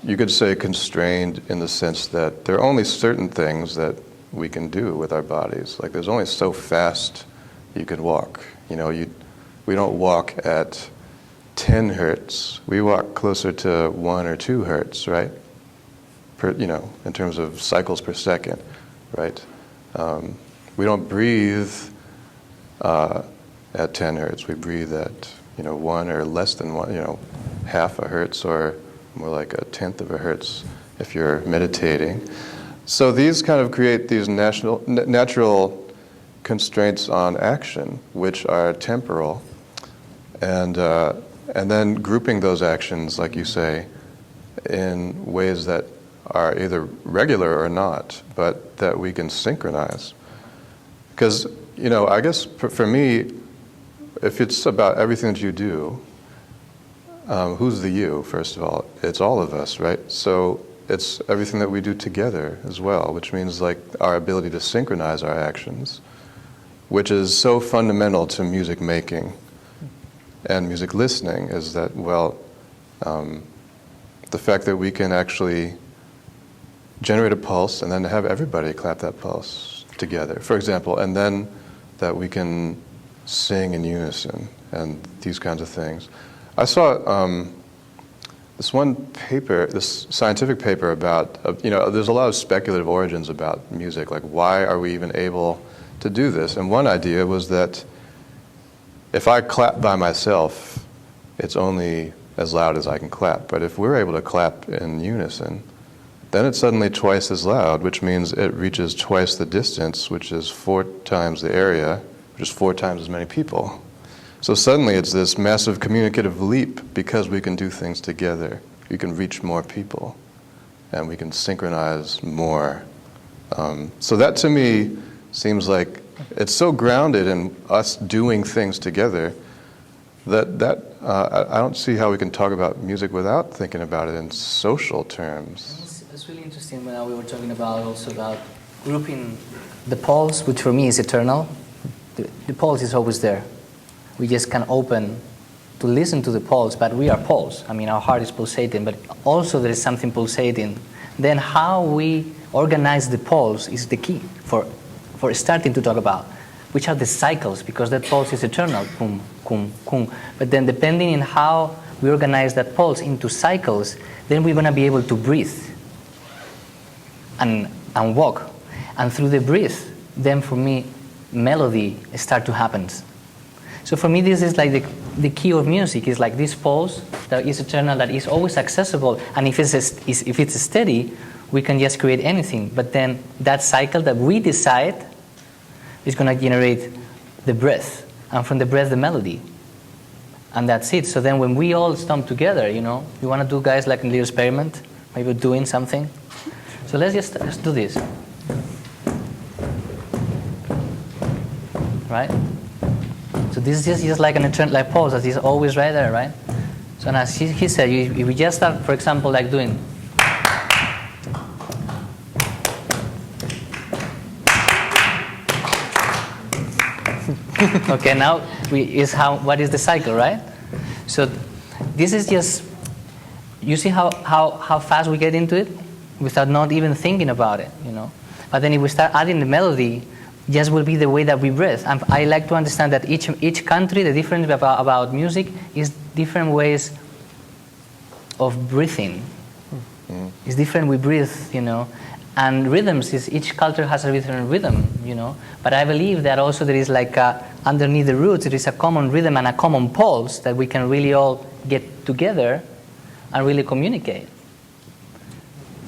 you could say, constrained in the sense that there are only certain things that we can do with our bodies. Like there's only so fast you can walk. We don't walk at 10 hertz. We walk closer to 1 or 2 hertz, right? In terms of cycles per second, right? We don't breathe at 10 hertz. We breathe at 1 or less than 1, half a hertz or more like a tenth of a hertz if you're meditating. So these kind of create these natural constraints on action, which are temporal, and then grouping those actions, like you say, in ways that are either regular or not, but that we can synchronize. Because, I guess for me, if it's about everything that you do, who's the you, first of all? It's all of us, right? So it's everything that we do together as well, which means like our ability to synchronize our actions, which is so fundamental to music making and music listening, is that, the fact that we can actually generate a pulse and then have everybody clap that pulse together, for example, and then that we can sing in unison and these kinds of things. I saw this one paper, this scientific paper about, there's a lot of speculative origins about music, like why are we even able to do this? And one idea was that if I clap by myself, it's only as loud as I can clap. But if we're able to clap in unison, then it's suddenly twice as loud, which means it reaches twice the distance, which is 4 times the area, which is 4 times as many people. So suddenly it's this massive communicative leap because we can do things together. We can reach more people, and we can synchronize more. So that to me seems like it's so grounded in us doing things together that I don't see how we can talk about music without thinking about it in social terms. It's really interesting when we were talking about grouping the pulse, which for me is eternal. The pulse is always there. We just can open to listen to the pulse, but we are pulse. I mean, our heart is pulsating, but also there is something pulsating. Then how we organize the pulse is the key for starting to talk about, which are the cycles, because that pulse is eternal, kum, kum, kum. But then depending on how we organize that pulse into cycles, then we're going to be able to breathe and walk. And through the breath, then for me, melody start to happen. So for me, this is like the key of music, is like this pulse that is eternal, that is always accessible. And if it's steady, we can just create anything. But then that cycle that we decide is going to generate the breath. And from the breath, the melody. And that's it. So then when we all stomp together, you want to do, guys, like a little experiment, maybe doing something. So let's do this. Right? So this is just like an eternal like pause that is always right there, right? So now he said, if we just start, for example, like doing. Okay, now what is the cycle, right? So this is just, you see how fast we get into it without not even thinking about it, you know? But then if we start adding the melody, just will be the way that we breathe. And I like to understand that each country, the difference about music is different ways of breathing. Mm-hmm. It's different we breathe, you know. And rhythms is each culture has a different rhythm, you know. But I believe that also there is like underneath the roots there is a common rhythm and a common pulse that we can really all get together and really communicate.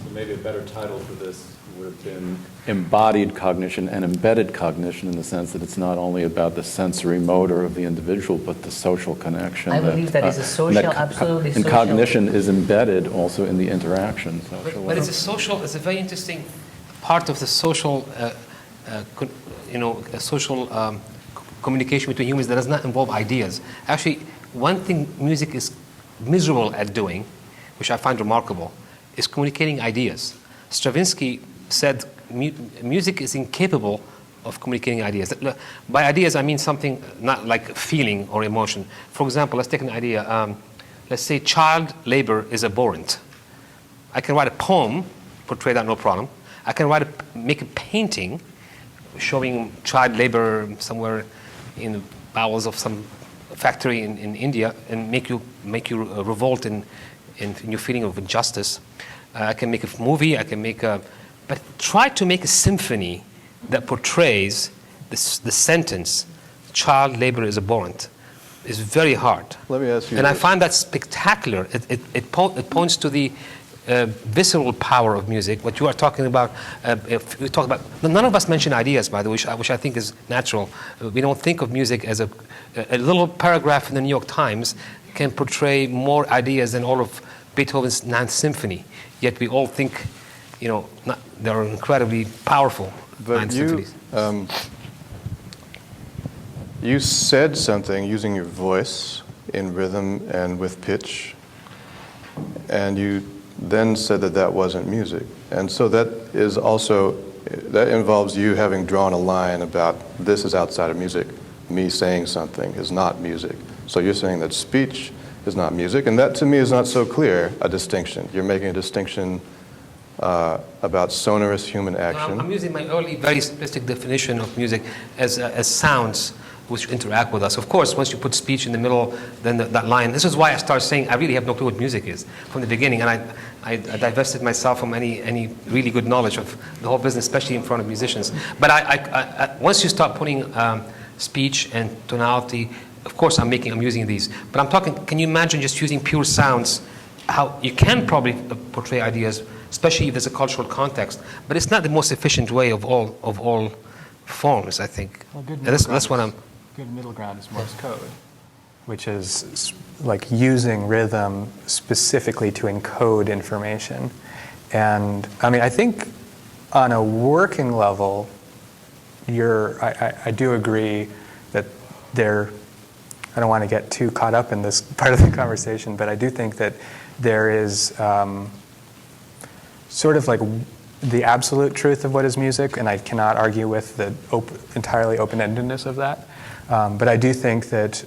So maybe a better title for this would have been Embodied Cognition and Embedded Cognition, in the sense that it's not only about the sensory motor of the individual, but the social connection. I believe that is a social, absolutely social. And cognition is embedded also in the interaction. But it's a very interesting part of the social, social communication between humans that does not involve ideas. Actually, one thing music is miserable at doing, which I find remarkable, is communicating ideas. Stravinsky said music is incapable of communicating ideas. By ideas, I mean something not like feeling or emotion. For example, let's take an idea. Let's say child labor is abhorrent. I can write a poem, portray that, no problem. I can make a painting showing child labor somewhere in the bowels of some factory in India and make you revolt in your feeling of injustice. I can make a movie, but try to make a symphony that portrays the sentence, child labor is abhorrent. It's very hard. Let me ask you And this. I find that spectacular. It points to the visceral power of music. What you are talking about, if we talk about, none of us mention ideas, by the way, which I think is natural. We don't think of music as a little paragraph in the New York Times can portray more ideas than all of Beethoven's Ninth Symphony. Yet we all think, they're incredibly powerful. But you said something using your voice in rhythm and with pitch, and you then said that wasn't music. And so that involves you having drawn a line about this is outside of music. Me saying something is not music. So you're saying that speech is not music, and that to me is not so clear a distinction. You're making a distinction about sonorous human action. I'm using my early, very simplistic definition of music as sounds which interact with us. Of course, once you put speech in the middle, then that line. This is why I started saying I really have no clue what music is from the beginning, and I divested myself from any really good knowledge of the whole business, especially in front of musicians. But I once you start putting speech and tonality, of course I'm using these. But I'm talking. Can you imagine just using pure sounds? How you can probably portray ideas, especially if there's a cultural context. But it's not the most efficient way of all forms, I think. Well, that's what I'm. Good middle ground is Morse code, which is like using rhythm specifically to encode information. And I mean, I think on a working level, I do agree that I don't want to get too caught up in this part of the conversation, but I do think that there is sort of like the absolute truth of what is music, and I cannot argue with the entirely open-endedness of that. But I do think that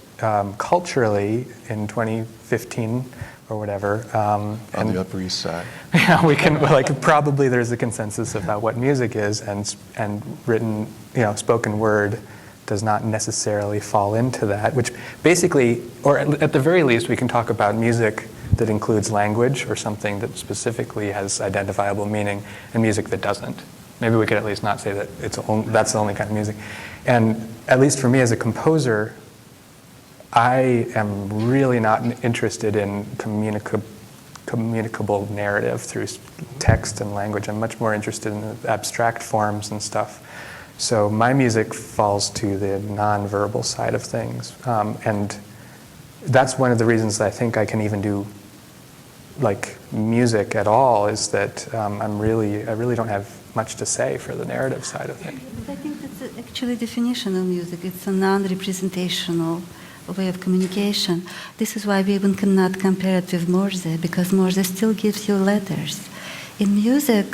culturally, in 2015 or whatever, on the Upper East Side, yeah, we can probably there's a consensus about what music is, and written, spoken word does not necessarily fall into that. Which basically, or at the very least, we can talk about music that includes language or something that specifically has identifiable meaning, and music that doesn't. Maybe we could at least not say that that's the only kind of music. And at least for me as a composer, I am really not interested in communicable narrative through text and language. I'm much more interested in the abstract forms and stuff. So my music falls to the non-verbal side of things. And that's one of the reasons I think I can even do like music at all is that I really don't have much to say for the narrative side of things. I think that's actually the definition of music. It's a non-representational way of communication. This is why we even cannot compare it with Morse, because Morse still gives you letters. In music,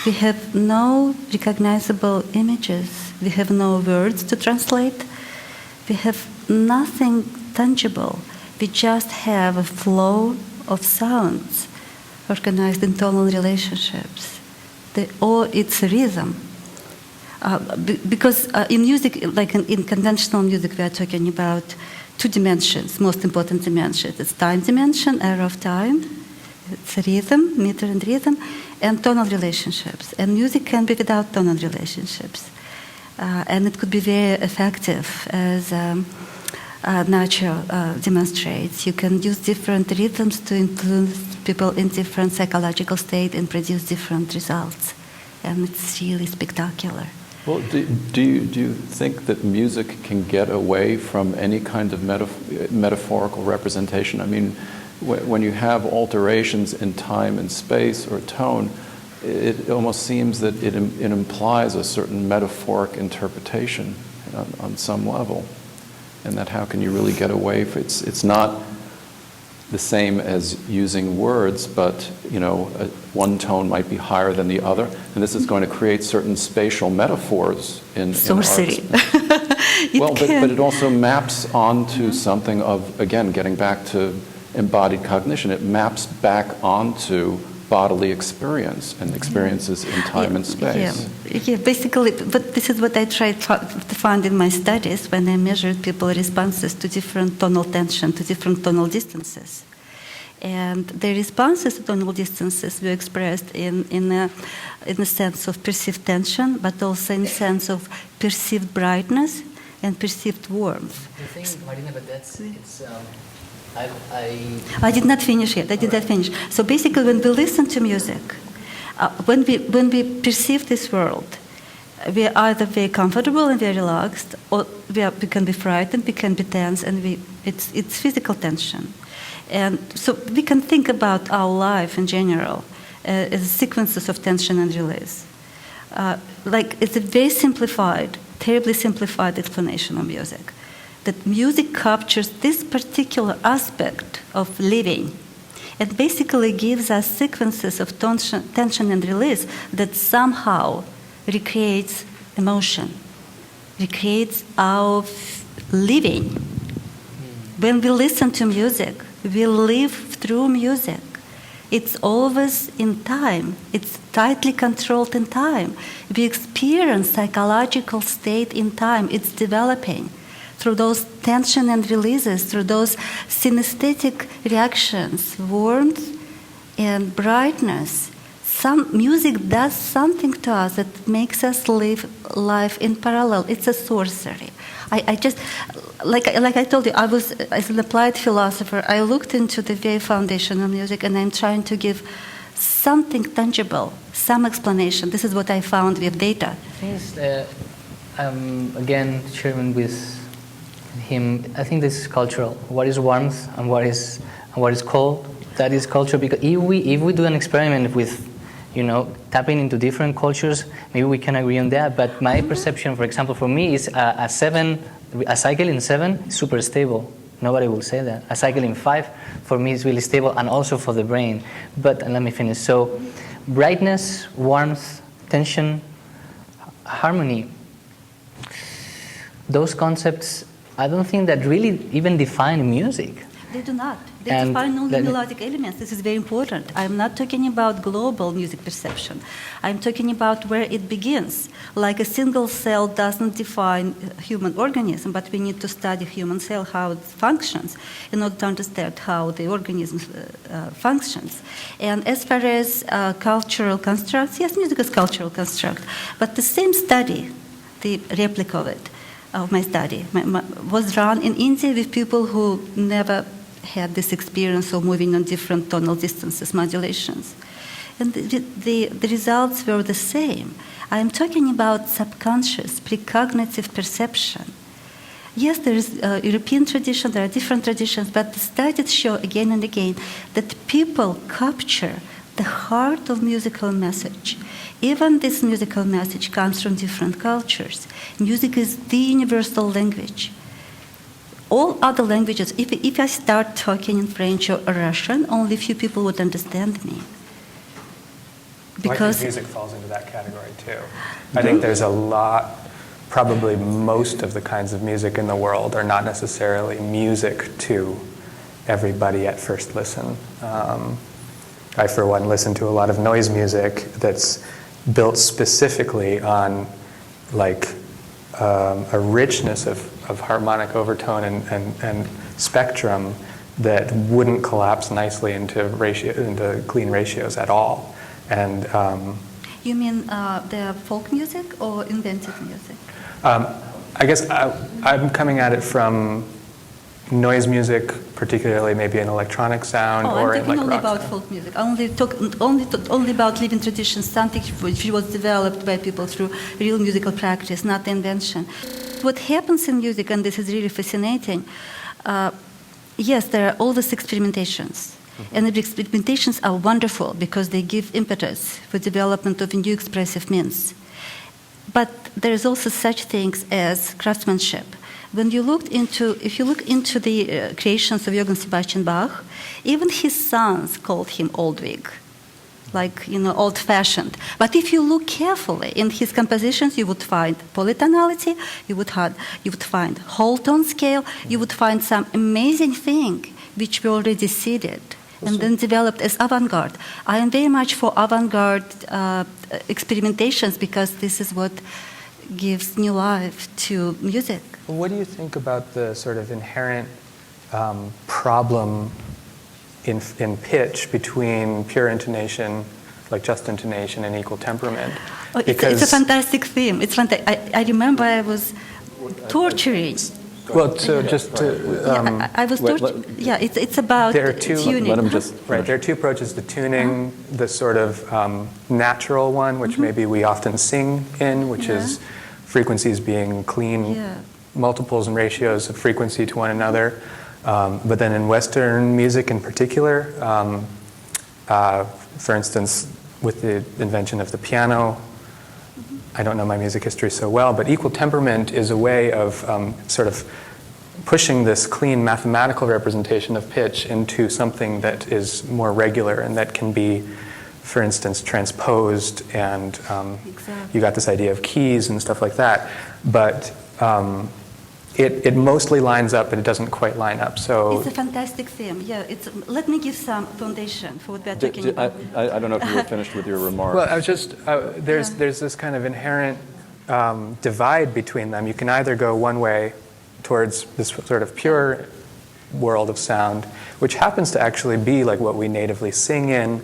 we have no recognizable images. We have no words to translate. We have nothing tangible. We just have a flow of sounds organized in tonal relationships. Or it's a rhythm. Because in music, like in conventional music, we are talking about two dimensions, most important dimensions. It's time dimension, arrow of time. It's a rhythm, meter and rhythm, and tonal relationships. And music can be without tonal relationships. And it could be very effective, as Nacho demonstrates. You can use different rhythms to influence people in different psychological state and produce different results. And it's really spectacular. Well, do you think that music can get away from any kind of metaphorical representation? I mean, when you have alterations in time and space or tone, it almost seems that it implies a certain metaphoric interpretation on some level. And that how can you really get away from it? It's not the same as using words, but one tone might be higher than the other, and this is going to create certain spatial metaphors in sorcery. Well, but it also maps onto something of, again, getting back to embodied cognition. It maps back onto bodily experience and experiences in time and space. Yeah, basically, but this is what I tried to find in my studies when I measured people's responses to different tonal tension, to different tonal distances. And the responses to tonal distances were expressed in a sense of perceived tension, but also in a sense of perceived brightness and perceived warmth. The thing, Marina, but it's... I did not finish yet. So basically, when we listen to music, when we perceive this world, we are either very comfortable and very relaxed, or we can be frightened, we can be tense, and it's physical tension. And so we can think about our life in general as sequences of tension and release. Like it's a very simplified, terribly simplified explanation of music. That music captures this particular aspect of living and basically gives us sequences of tension and release that somehow recreates emotion, recreates our living. When we listen to music, we live through music. It's always in time. It's tightly controlled in time. We experience psychological state in time. It's developing. Through those tension and releases, through those synesthetic reactions, warmth and brightness. Some music does something to us that makes us live life in parallel. It's a sorcery. I just, like I told you, I was, as an applied philosopher, I looked into the very foundation of music, and I'm trying to give something tangible, some explanation. This is what I found with data. Again, sharing with him, I think this is cultural. What is warmth and what is cold? That is culture. Because if we do an experiment with, tapping into different cultures, maybe we can agree on that. But my perception, for example, for me is a cycle in 7 super stable. Nobody will say that. A cycle in 5 for me is really stable, and also for the brain. But let me finish. So, brightness, warmth, tension, harmony. Those concepts, I don't think that really even define music. They do not. They define only melodic elements. This is very important. I'm not talking about global music perception. I'm talking about where it begins. Like a single cell doesn't define human organism, but we need to study human cell, how it functions, in order to understand how the organism functions. And as far as cultural constructs, yes, music is cultural construct. But the same study, the replica of it, of my study, was run in India with people who never had this experience of moving on different tonal distances, modulations. And the results were the same. I am talking about subconscious, precognitive perception. Yes, there is a European tradition, there are different traditions, but the studies show again and again that people capture the heart of musical message. Even this musical message comes from different cultures. Music is the universal language. All other languages, if I start talking in French or Russian, only few people would understand me. Because music falls into that category too. I think there's a lot, probably most of the kinds of music in the world are not necessarily music to everybody at first listen. I, for one, listen to a lot of noise music that's built specifically on like a richness of harmonic overtone and spectrum that wouldn't collapse nicely into clean ratios at all. And you mean the folk music or invented music? I guess I'm coming at it from noise music, particularly maybe an electronic sound, or I'm talking like only rock about sound. folk music. Only about living traditions, something which was developed by people through real musical practice, not invention. What happens in music, and this is really fascinating, yes, there are all these experimentations. And the experimentations are wonderful because they give impetus for development of new expressive means. But there is also such things as craftsmanship. If you look into the creations of Johann Sebastian Bach, even his sons called him Oldwig, like, old-fashioned. But if you look carefully in his compositions, you would find polytonality, you would find whole tone scale, you would find some amazing thing which were already seeded and then developed as avant-garde. I am very much for avant-garde experimentations because this is what gives new life to music. What do you think about the sort of inherent problem in pitch between pure intonation, like just intonation, and equal temperament? It's a fantastic theme. It's I remember I was torturing. Well, so just to... I was torturing. Yeah, it's about there are two, tuning. Let him just right, there are two approaches to tuning. The sort of natural one, which maybe we often sing in, which is frequencies being clean, multiples and ratios of frequency to one another. But then in Western music in particular, for instance, with the invention of the piano, I don't know my music history so well, but equal temperament is a way of sort of pushing this clean mathematical representation of pitch into something that is more regular and that can be, for instance, transposed, and you got this idea of keys and stuff like that. But it mostly lines up, but it doesn't quite line up. So it's a fantastic theme. Yeah, let me give some foundation for what we're talking about. I don't know if you were finished with your remarks. well, I was just there's this kind of inherent divide between them. You can either go one way towards this sort of pure world of sound, which happens to actually be like what we natively sing in,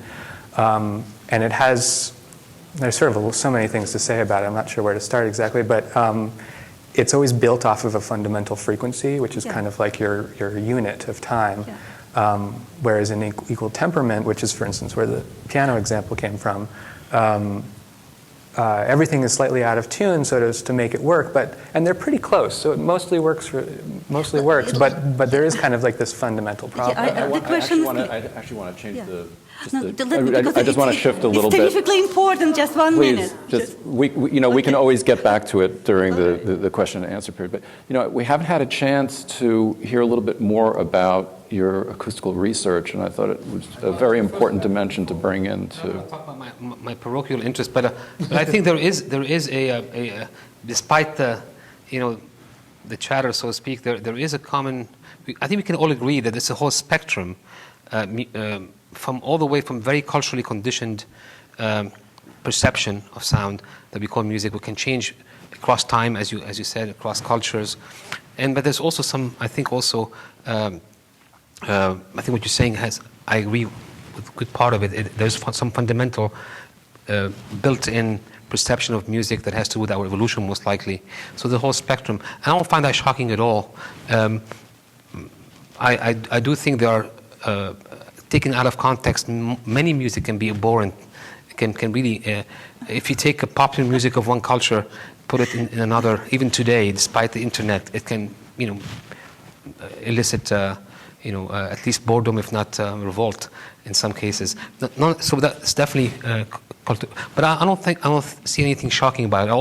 and there's sort of so many things to say about it. I'm not sure where to start exactly, but it's always built off of a fundamental frequency, which is kind of like your unit of time. Whereas in equal temperament, which is, for instance, where the piano example came from, everything is slightly out of tune, so as to make it work. And they're pretty close, so it mostly works. But there is kind of like this fundamental problem. I actually want to change the. I just want to shift a little bit. It's terrifically important. Just one minute. We can always get back to it during the question and answer period. But we haven't had a chance to hear a little bit more about your acoustical research, and I thought it was a very important dimension to bring into. I'll talk about my parochial interest, but I think there is a despite the the chatter, so to speak, there is a common. I think we can all agree that it's a whole spectrum. From all the way from very culturally conditioned perception of sound that we call music, we can change across time, as you said, across cultures, but there's also some. I think also, I think what you're saying I agree with a good part of it. There's some fundamental built-in perception of music that has to do with our evolution, most likely. So the whole spectrum. I don't find that shocking at all. I do think there are. Taken out of context, many music can be abhorrent. Can really, if you take a popular music of one culture, put it in another, even today, despite the internet, it can, elicit at least boredom, if not revolt, in some cases. So that's definitely. But I don't see anything shocking about it.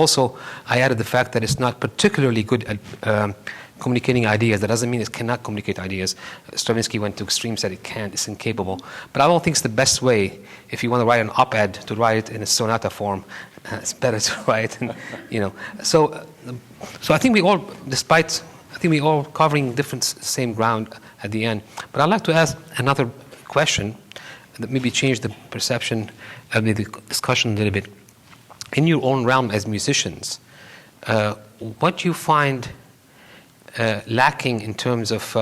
I added the fact that it's not particularly good at communicating ideas. That doesn't mean it cannot communicate ideas. Stravinsky went to extremes that it can't, it's incapable. But I don't think it's the best way, if you want to write an op-ed, to write it in a sonata form. It's better to write, So I think we all covering different same ground at the end. But I'd like to ask another question that maybe change the perception of the discussion a little bit. In your own realm as musicians, what do you find lacking in terms of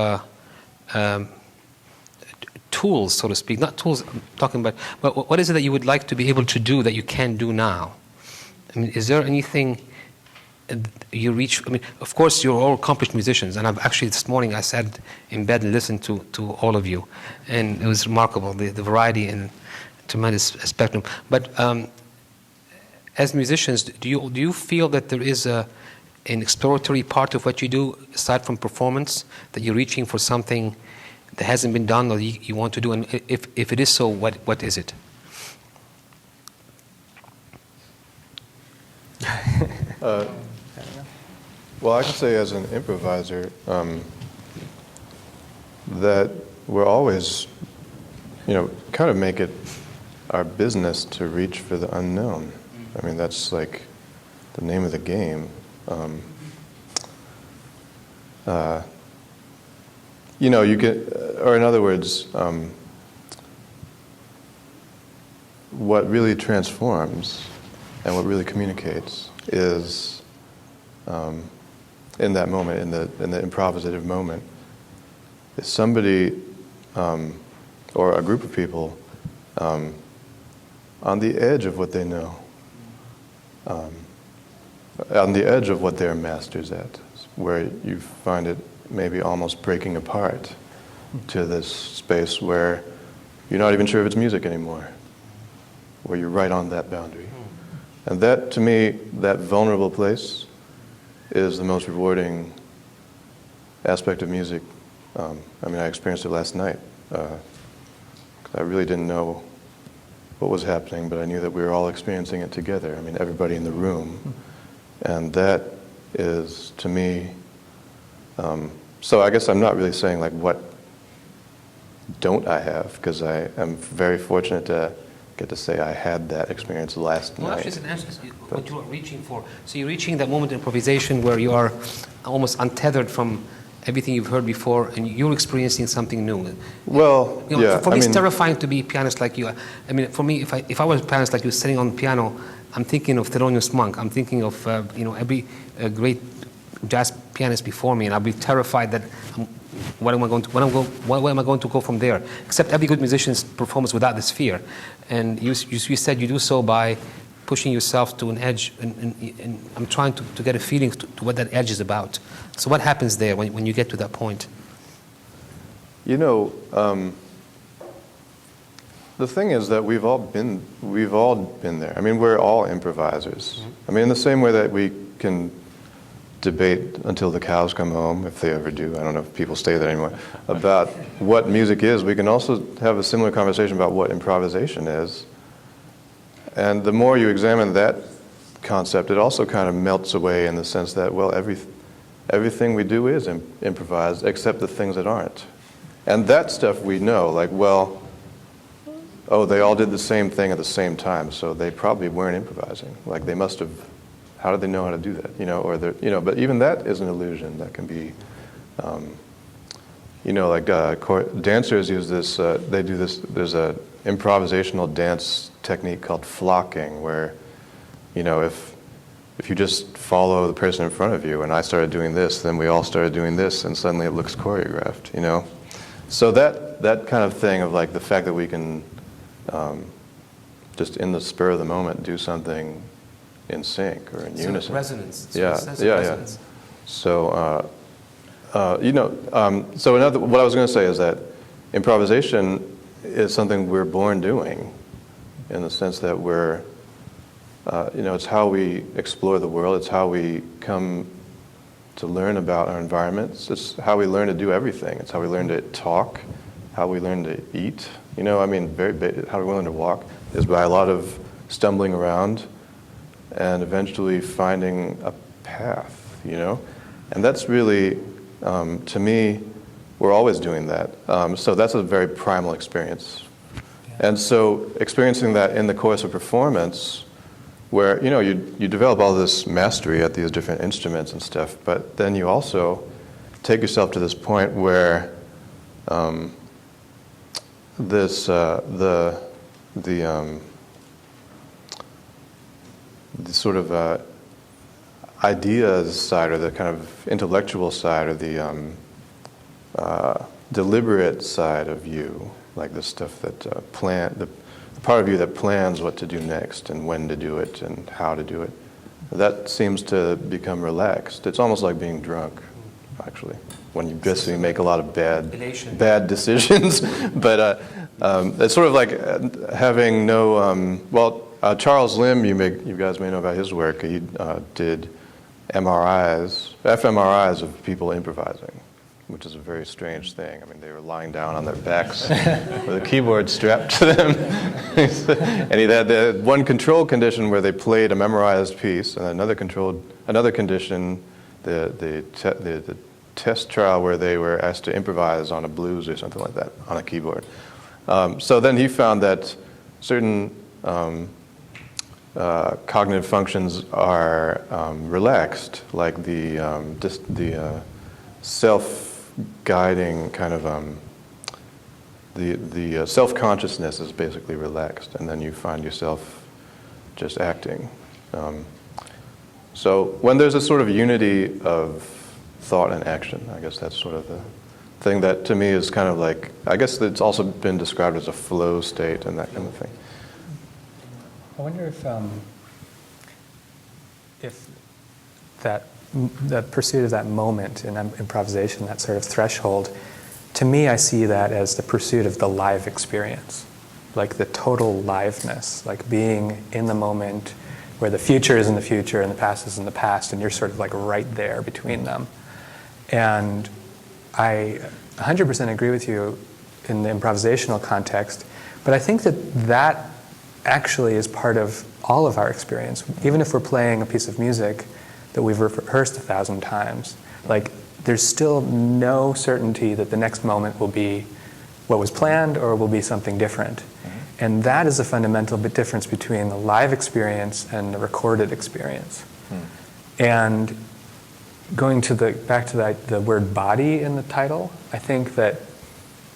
tools, so to speak? Not tools I'm talking about, but what is it that you would like to be able to do that you can't do now? I mean, is there anything you reach? I mean, of course, you're all accomplished musicians, and I've actually this morning I sat in bed and listened to all of you, and it was remarkable, the variety and tremendous spectrum. But as musicians, do you feel that there is an exploratory part of what you do aside from performance, that you're reaching for something that hasn't been done or you want to do, and if it is so, what is it? Well, I can say as an improviser that we're always, kind of make it our business to reach for the unknown. I mean, that's like the name of the game. You get, or in other words, what really transforms and what really communicates is in that moment, in the improvisative moment, is somebody or a group of people on the edge of what they know, on the edge of what they're masters at, where you find it maybe almost breaking apart to this space where you're not even sure if it's music anymore, where you're right on that boundary. And that, to me, that vulnerable place is the most rewarding aspect of music. I experienced it last night. I really didn't know what was happening, but I knew that we were all experiencing it together. I mean, everybody in the room. And that is, to me, so I guess I'm not really saying, like, what don't I have, because I am very fortunate to get to say I had that experience last night. Well, actually, it's an answer to what you are reaching for. So you're reaching that moment in improvisation where you are almost untethered from everything you've heard before, and you're experiencing something new. Well, yeah. For me, it's terrifying to be a pianist like you. I mean, for me, if I was a pianist like you, sitting on the piano, I'm thinking of Thelonious Monk. I'm thinking of every great jazz pianist before me, and I'll be terrified that where am I going to go from there? Except every good musician's performs without this fear, and you said you do so by pushing yourself to an edge, and I'm trying to get a feeling to what that edge is about. So what happens there when you get to that point? The thing is that we've all been there. I mean, we're all improvisers. I mean, in the same way that we can debate until the cows come home, if they ever do, I don't know if people stay there anymore, about what music is, we can also have a similar conversation about what improvisation is. And the more you examine that concept, it also kind of melts away in the sense that, well, everything we do is improvised, except the things that aren't. And that stuff we know, like, well, oh, they all did the same thing at the same time, so they probably weren't improvising. Like, they must have, how did they know how to do that? But even that is an illusion that can be, dancers use this, they do this, there's a improvisational dance technique called flocking, where, if you just follow the person in front of you, and I started doing this, then we all started doing this, and suddenly it looks choreographed, So that kind of thing of, like, the fact that we can just in the spur of the moment do something in sync or in unison. Resonance. Yeah. So, what I was going to say is that improvisation is something we're born doing, in the sense that we're, it's how we explore the world. It's how we come to learn about our environments. It's how we learn to do everything. It's how we learn to talk, how we learn to eat. You know, I mean, how we learn to walk is by a lot of stumbling around and eventually finding a path, you know? And that's really, to me, we're always doing that. So that's a very primal experience. And so experiencing that in the course of performance, where, you know, you develop all this mastery at these different instruments and stuff, but then you also take yourself to this point where the sort of ideas side, or the kind of intellectual side, or the deliberate side of you, like the stuff that the part of you that plans what to do next and when to do it and how to do it, that seems to become relaxed. It's almost like being drunk, actually, when you basically make a lot of bad decisions. But it's sort of like having no. Charles Lim, you guys may know about his work. He did fMRIs of people improvising, which is a very strange thing. I mean, they were lying down on their backs with a keyboard strapped to them. And he had the one control condition where they played a memorized piece, and another condition, the test trial where they were asked to improvise on a blues or something like that on a keyboard. So then he found that certain cognitive functions are relaxed, like the self-guiding kind of the self-consciousness is basically relaxed, and then you find yourself just acting. So when there's a sort of unity of thought and action, I guess that's sort of the thing that to me is kind of like, I guess it's also been described as a flow state and that kind of thing. I wonder if that pursuit of that moment in improvisation, that sort of threshold, to me I see that as the pursuit of the live experience, like the total liveness, like being in the moment where the future is in the future and the past is in the past, and you're sort of like right there between them. And I 100% agree with you in the improvisational context, but I think that actually is part of all of our experience. Even if we're playing a piece of music that we've rehearsed 1,000 times, like there's still no certainty that the next moment will be what was planned or will be something different. Mm-hmm. And that is a fundamental difference between the live experience and the recorded experience. And going to back to the word body in the title, I think that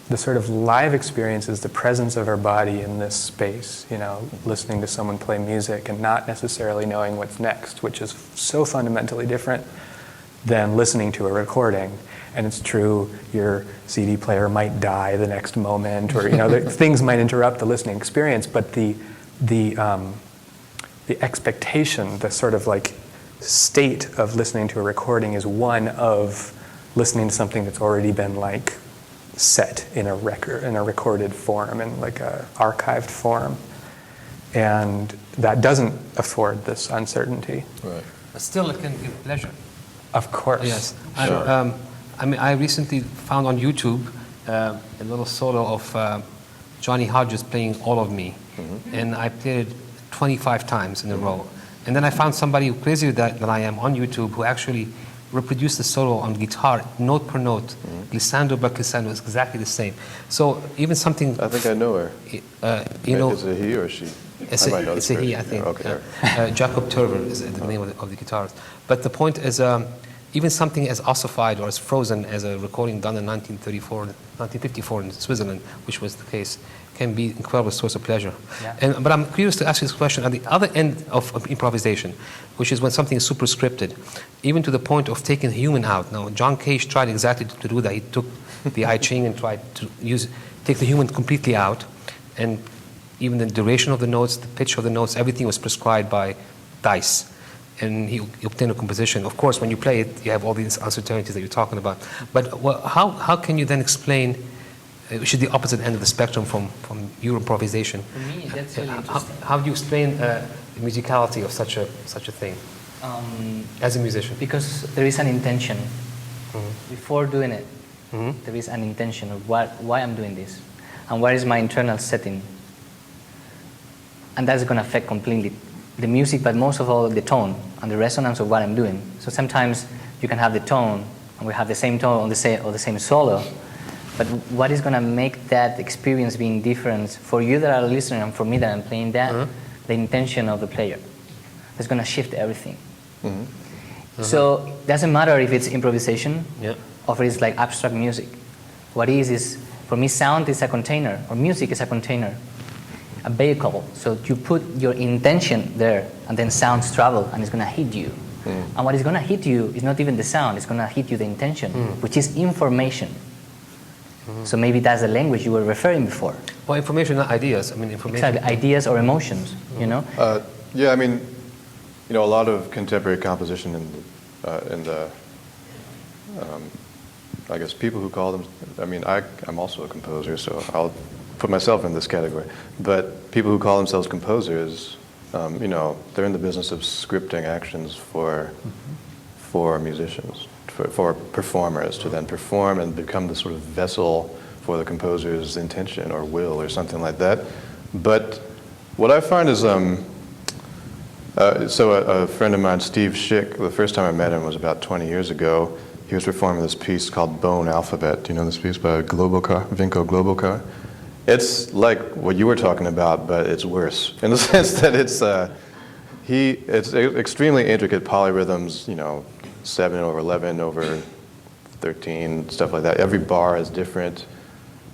the sort of live experience is the presence of our body in this space, you know, listening to someone play music and not necessarily knowing what's next, which is so fundamentally different than listening to a recording. And it's true, your CD player might die the next moment, or, you know, things might interrupt the listening experience, but the expectation, the sort of like state of listening to a recording is one of listening to something that's already been like set in a recorded form, in like a archived form, and that doesn't afford this uncertainty. Right. But still, it can give pleasure. Of course. Yes. Sure. I mean, I recently found on YouTube a little solo of Johnny Hodges playing "All of Me," and I played it 25 times in a row. And then I found somebody crazier than I am on YouTube who actually reproduced the solo on guitar, note per note. Glissando per glissando is exactly the same. So even something... I think I know her. You know, is it he or she? It's a he, I think. Okay. Jacob Turver is the name of the guitarist. But the point is, even something as ossified or as frozen as a recording done in 1954 in Switzerland, which was the case, can be an incredible source of pleasure. Yeah. But I'm curious to ask you this question at the other end of improvisation, which is when something is super scripted, even to the point of taking the human out. Now, John Cage tried exactly to do that. He took the I Ching and tried to take the human completely out, and even the duration of the notes, the pitch of the notes, everything was prescribed by dice. And he obtained a composition. Of course, when you play it, you have all these uncertainties that you're talking about. But how can you then explain, which is the opposite end of the spectrum from your improvisation? For me, that's really interesting. How do you explain the musicality of such a thing? as a musician? Because there is an intention. Before doing it, there is an intention of why I'm doing this, and what is my internal setting. And that's going to affect completely the music, but most of all the tone and the resonance of what I'm doing. So sometimes you can have the tone, and we have the same tone on the same solo, but what is going to make that experience being different for you that are listening and for me that I'm playing that, the intention of the player. That's going to shift everything. So it doesn't matter if it's improvisation or if it's like abstract music. What is, for me, sound is a container, or music is a container, a vehicle. So you put your intention there, and then sounds travel, and it's going to hit you. And what is going to hit you is not even the sound, it's going to hit you the intention, which is information. So maybe that's the language you were referring before. Well, information, not ideas. I mean, information. Exactly, ideas or emotions, you know? Yeah, I mean, you know, a lot of contemporary composition in the I guess people who call them, I mean, I'm also a composer, so I'll put myself in this category. But people who call themselves composers, you know, they're in the business of scripting actions for musicians, for performers to then perform and become the sort of vessel for the composer's intention or will or something like that. But what I find is, so a friend of mine, Steve Schick, the first time I met him was about 20 years ago. He was performing this piece called Bone Alphabet. Do you know this piece by Vinko Globokar? It's like what you were talking about, but it's worse in the sense that it's extremely intricate polyrhythms, you know, 7 over 11 over 13, stuff like that. Every bar is different.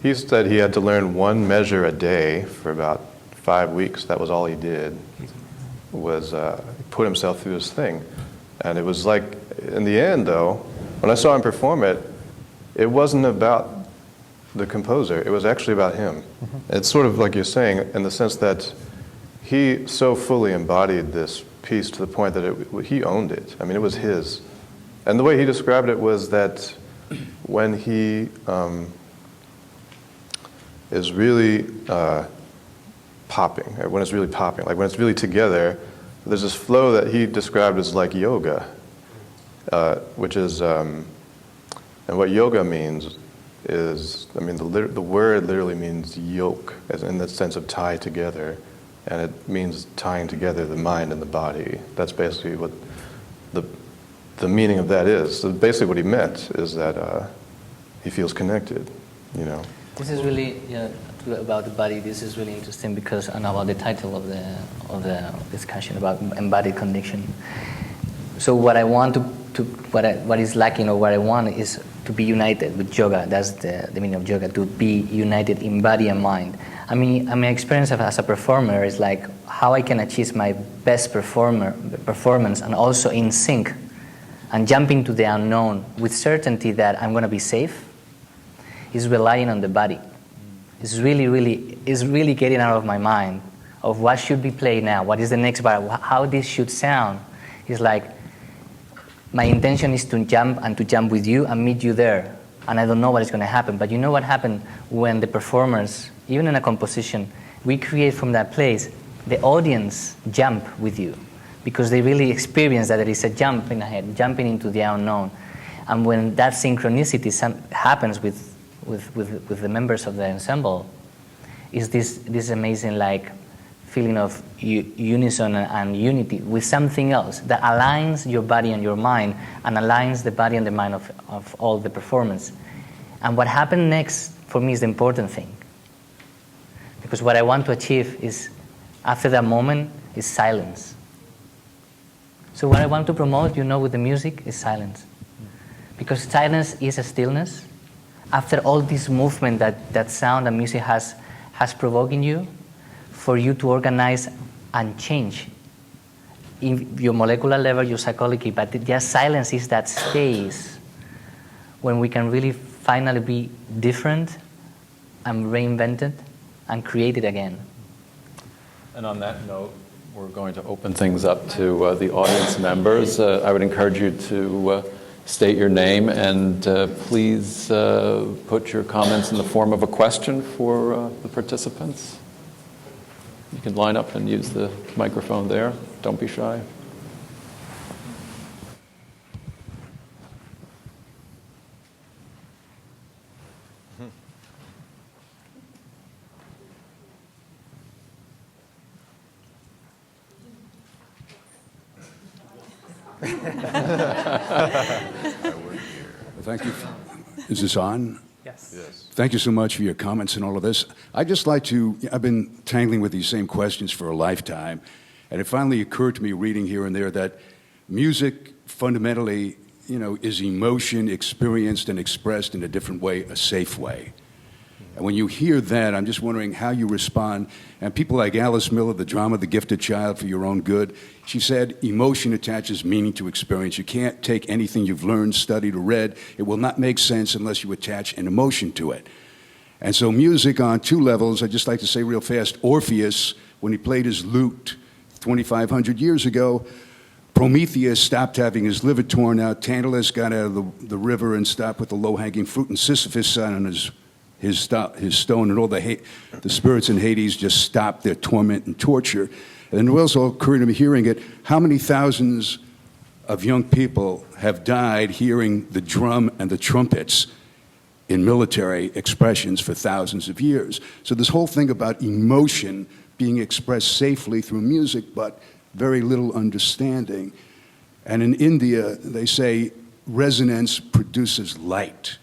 He said he had to learn one measure a day for about 5 weeks. That was all he did, was put himself through this thing. And it was like, in the end, though, when I saw him perform it, it wasn't about the composer. It was actually about him. It's sort of like you're saying, in the sense that he so fully embodied this piece to the point that he owned it. I mean, it was his. And the way he described it was that when he is really popping, when it's really popping, like when it's really together, there's this flow that he described as like yoga, which is, and what yoga means is, I mean, the word literally means yoke, as in the sense of tie together, and it means tying together the mind and the body. That's basically what the meaning of that is. So basically what he meant is that he feels connected, you know. This is really, about the body, this is really interesting because, and about the title of the discussion about embodied cognition. So what I want what is lacking, or what I want, is to be united with yoga. That's the meaning of yoga, to be united in body and mind. I mean, my experience as a performer is like how I can achieve my best performance and also in sync and jump into the unknown with certainty that I'm going to be safe is relying on the body. It's really getting out of my mind of what should be played now, what is the next bar, how this should sound. It's like my intention is to jump with you and meet you there, and I don't know what is going to happen. But you know what happened when the performers, even in a composition, we create from that place, the audience jump with you because they really experience that there is a jump in ahead, jumping into the unknown. And when that synchronicity happens with the members of the ensemble, is this amazing like feeling of unison and unity with something else that aligns your body and your mind and aligns the body and the mind of all the performance. And what happened next for me is the important thing. Because what I want to achieve is, after that moment, is silence. So what I want to promote, with the music, is silence. Because silence is a stillness. After all this movement that sound and music has provoked in you, for you to organize and change in your molecular level, your psychology, but just silence is that space when we can really finally be different and reinvented and create it again. And on that note, we're going to open things up to the audience members. I would encourage you to state your name and please put your comments in the form of a question for the participants. You can line up and use the microphone there. Don't be shy. Thank you. Is this on? Yes. Thank you so much for your comments and all of this. I'd just like to, I've been tangling with these same questions for a lifetime, and it finally occurred to me reading here and there that music fundamentally, is emotion experienced and expressed in a different way, a safe way. And when you hear that, I'm just wondering how you respond. And people like Alice Miller, the drama The Gifted Child for Your Own Good, she said, emotion attaches meaning to experience. You can't take anything you've learned, studied, or read. It will not make sense unless you attach an emotion to it. And so music on two levels, I'd just like to say real fast, Orpheus, when he played his lute 2,500 years ago, Prometheus stopped having his liver torn out, Tantalus got out of the river and stopped with the low-hanging fruit, and Sisyphus sat on his stone, and all the spirits in Hades just stopped their torment and torture. And it also occurred to me hearing it, how many thousands of young people have died hearing the drum and the trumpets in military expressions for thousands of years. So this whole thing about emotion being expressed safely through music, but very little understanding. And in India, they say resonance produces light.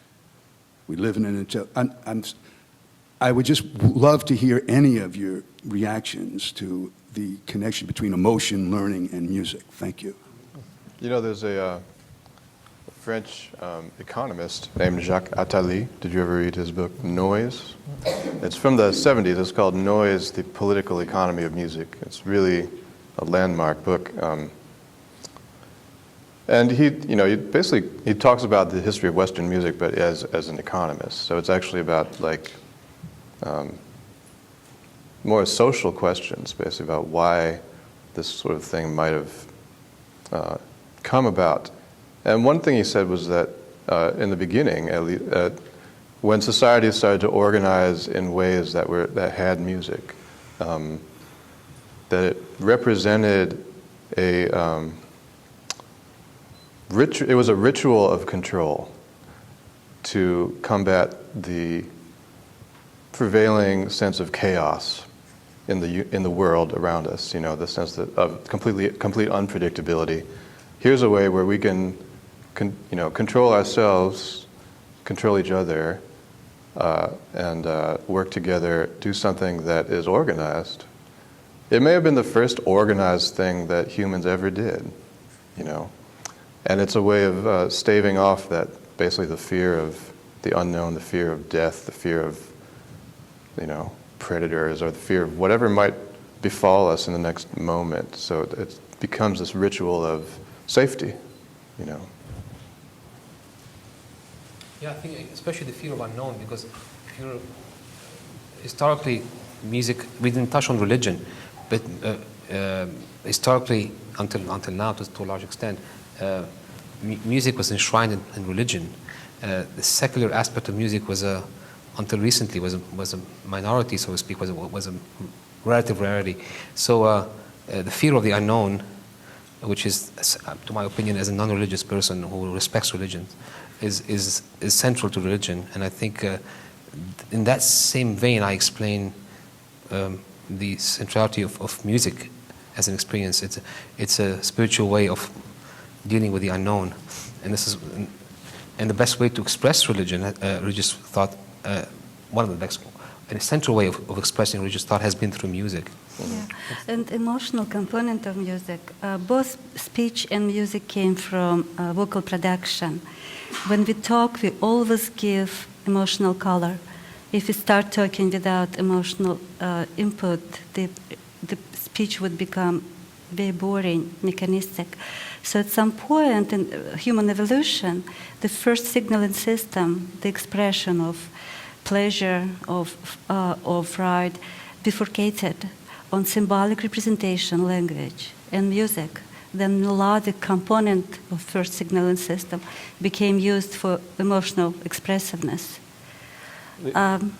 We live in an I would just love to hear any of your reactions to the connection between emotion, learning, and music. Thank you. There's a French economist named Jacques Attali. Did you ever read his book, Noise? It's from the 70s. It's called Noise, the Political Economy of Music. It's really a landmark book. And he talks about the history of Western music, but as an economist. So it's actually about more social questions, basically about why this sort of thing might have come about. And one thing he said was that in the beginning, at least, when society started to organize in ways that had music, that it represented it was a ritual of control to combat the prevailing sense of chaos in the world around us. The sense of complete unpredictability. Here's a way where we can control ourselves, control each other, and work together, do something that is organized. It may have been the first organized thing that humans ever did, And it's a way of staving off basically the fear of the unknown, the fear of death, the fear of, predators, or the fear of whatever might befall us in the next moment. So it becomes this ritual of safety, Yeah, I think especially the fear of unknown, because historically, music, we didn't touch on religion, but historically, until now, to a large extent, music was enshrined in religion. The secular aspect of music was until recently was a minority, so to speak, was a relative rarity. So the fear of the unknown, which is, to my opinion, as a non-religious person who respects religion, is central to religion. And I think in that same vein, I explain the centrality of music as an experience. It's a spiritual way of dealing with the unknown, and the best way to express religion, religious thought. One of the best, an essential way of expressing religious thought has been through music. Yeah, and emotional component of music. Both speech and music came from vocal production. When we talk, we always give emotional color. If we start talking without emotional input, the speech would become very boring, mechanistic. So at some point in human evolution, the first signaling system, the expression of pleasure, of pride, bifurcated on symbolic representation, language, and music. The melodic component of first signaling system became used for emotional expressiveness. In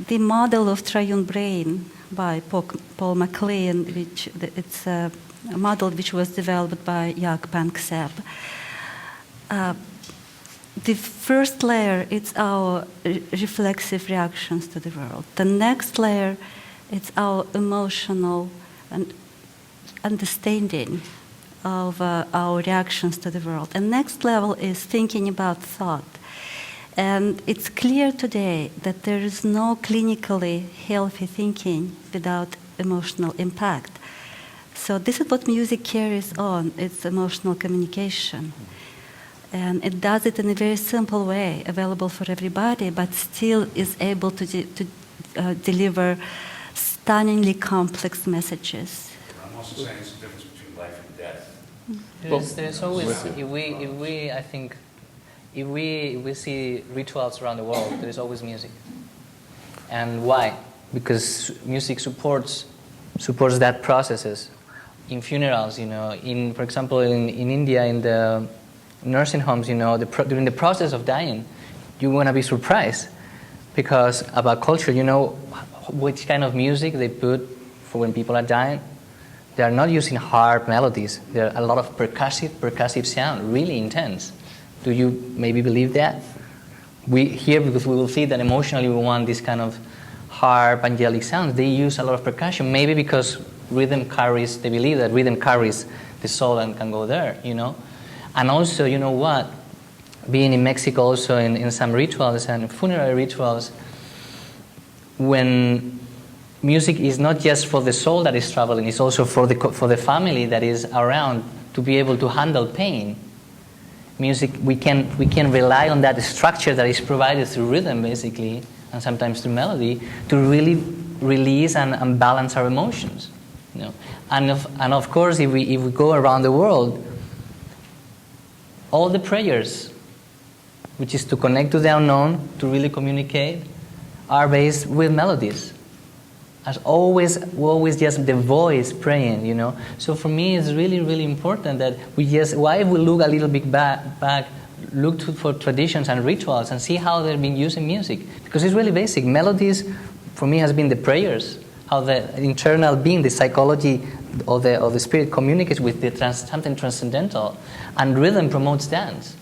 the model of triune brain by Paul MacLean, it's a model which was developed by Jaak Panksepp. The first layer, it's our reflexive reactions to the world. The next layer, It's our emotional and understanding of our reactions to the world. And next level is thinking about thought. And it's clear today that there is no clinically healthy thinking without emotional impact. So this is what music carries on, it's emotional communication. And it does it in a very simple way, available for everybody, but still is able to deliver stunningly complex messages. I'm also saying it's the difference between life and death. There's always, if we see rituals around the world, there is always music. And why? Because music supports that processes. In funerals, for example, in India, in the nursing homes, during the process of dying, you want to be surprised because about culture, which kind of music they put for when people are dying. They are not using hard melodies. There are a lot of percussive sound, really intense. Do you maybe believe that? Because we will see that emotionally we want this kind of harp, angelic sounds. They use a lot of percussion, maybe because they believe that rhythm carries the soul and can go there, And also, being in Mexico also in some rituals and funerary rituals, when music is not just for the soul that is traveling, it's also for the family that is around to be able to handle pain. Music, we can rely on that structure that is provided through rhythm, basically, and sometimes through melody, to really release and balance our emotions. And of course, if we go around the world, all the prayers, which is to connect to the unknown, to really communicate, are based with melodies. As always just the voice praying, So for me, it's really, really important that why we look a little bit back, look for traditions and rituals and see how they're being used in music. Because it's really basic. Melodies, for me, has been the prayers, how the internal being, the psychology of the spirit communicates with something transcendental. And rhythm promotes dance.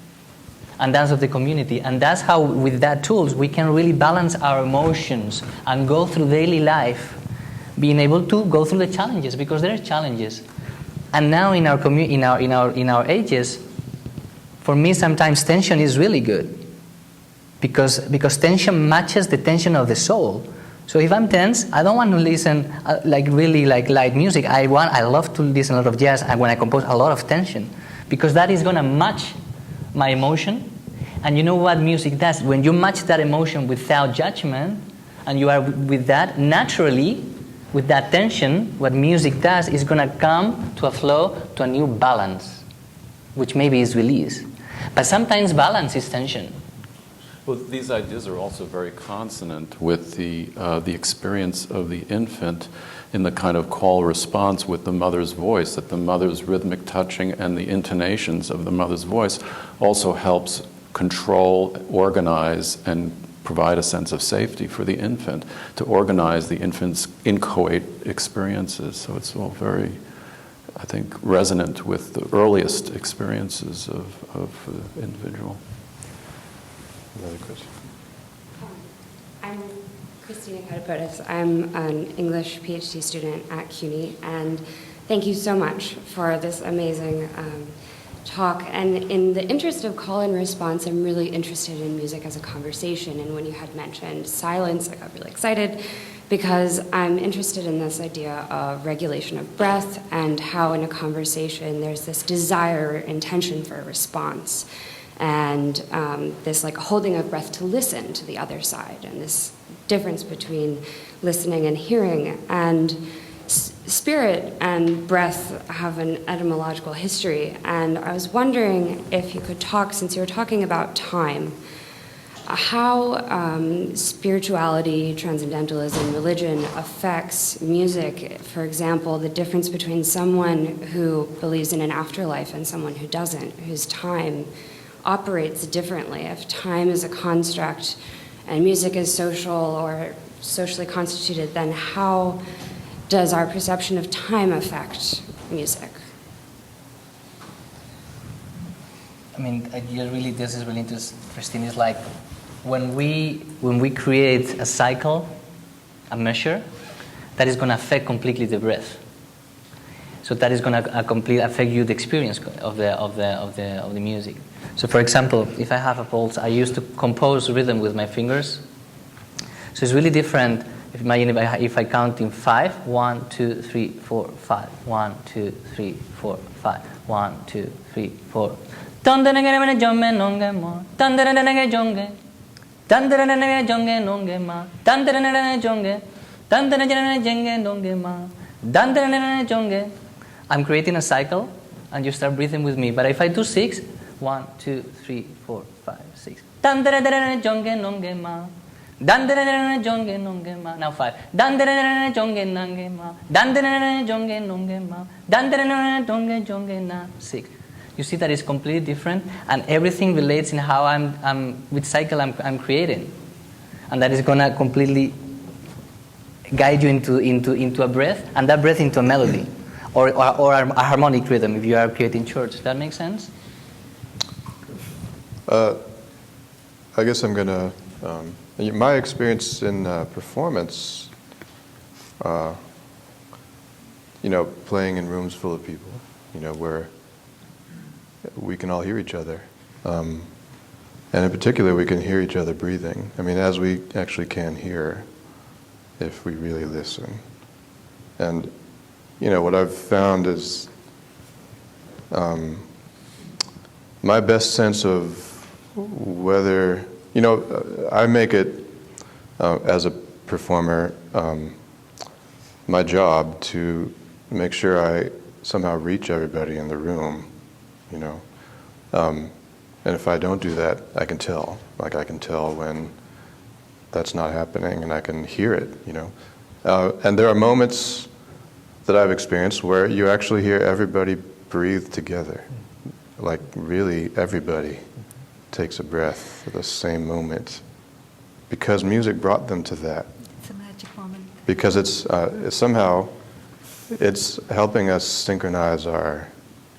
And dance of the community. And that's how, with that tools, we can really balance our emotions and go through daily life, being able to go through the challenges, because there are challenges. And now in our ages, for me, sometimes tension is really good, because tension matches the tension of the soul. So if I'm tense, I don't want to listen really light music. I love to listen a lot of jazz, and when I compose, a lot of tension, because that is going to match my emotion. And you know what music does? When you match that emotion without judgment, and you are with that, naturally, with that tension, what music does is going to come to a flow, to a new balance, which maybe is release. But sometimes balance is tension. Well, these ideas are also very consonant with the experience of the infant in the kind of call response with the mother's voice, that the mother's rhythmic touching and the intonations of the mother's voice also helps control, organize, and provide a sense of safety for the infant, to organize the infant's inchoate experiences. So it's all very, I think, resonant with the earliest experiences of the individual. Another question. I'm Christina Katapotis. I'm an English PhD student at CUNY, and thank you so much for this amazing talk. And in the interest of call and response, I'm really interested in music as a conversation. And when you had mentioned silence, I got really excited because I'm interested in this idea of regulation of breath and how in a conversation there's this desire or intention for a response. And this holding of breath to listen to the other side, and this difference between listening and hearing. And spirit and breath have an etymological history, and I was wondering if you could talk, since you were talking about time, how spirituality, transcendentalism, religion affects music. For example, the difference between someone who believes in an afterlife and someone who doesn't, whose time operates differently. If time is a construct and music is social or socially constituted, then how does our perception of time affect music? I mean, this is really interesting. It's like when we create a cycle, a measure, that is going to affect completely the breath. So that is going to completely affect you the experience of the music. So for example, if I have a pulse, I used to compose rhythm with my fingers. So it's really different. If I count in 5, 1, 2, 3, 4, 5, 1, 2, 3, 4, 5, 1, 2, 3, 4. I'm creating a cycle, and you start breathing with me. But if I do 6, 1, 2, 3, 4, 5, 6. Now 5. Now 6. You see that it's completely different, and everything relates in how which cycle I'm creating, and that is gonna completely guide you into a breath, and that breath into a melody, or a harmonic rhythm if you are creating chords. Does that make sense? I guess I'm gonna. My experience in performance, playing in rooms full of people, where we can all hear each other. And in particular, we can hear each other breathing. I mean, as we actually can hear if we really listen. And, what I've found is my best sense of whether, I make it as a performer my job to make sure I somehow reach everybody in the room. And if I don't do that, I can tell. Like I can tell when that's not happening, and I can hear it. And there are moments that I've experienced where you actually hear everybody breathe together, like really everybody takes a breath at the same moment, because music brought them to that. It's a magic moment. Because it's somehow it's helping us synchronize our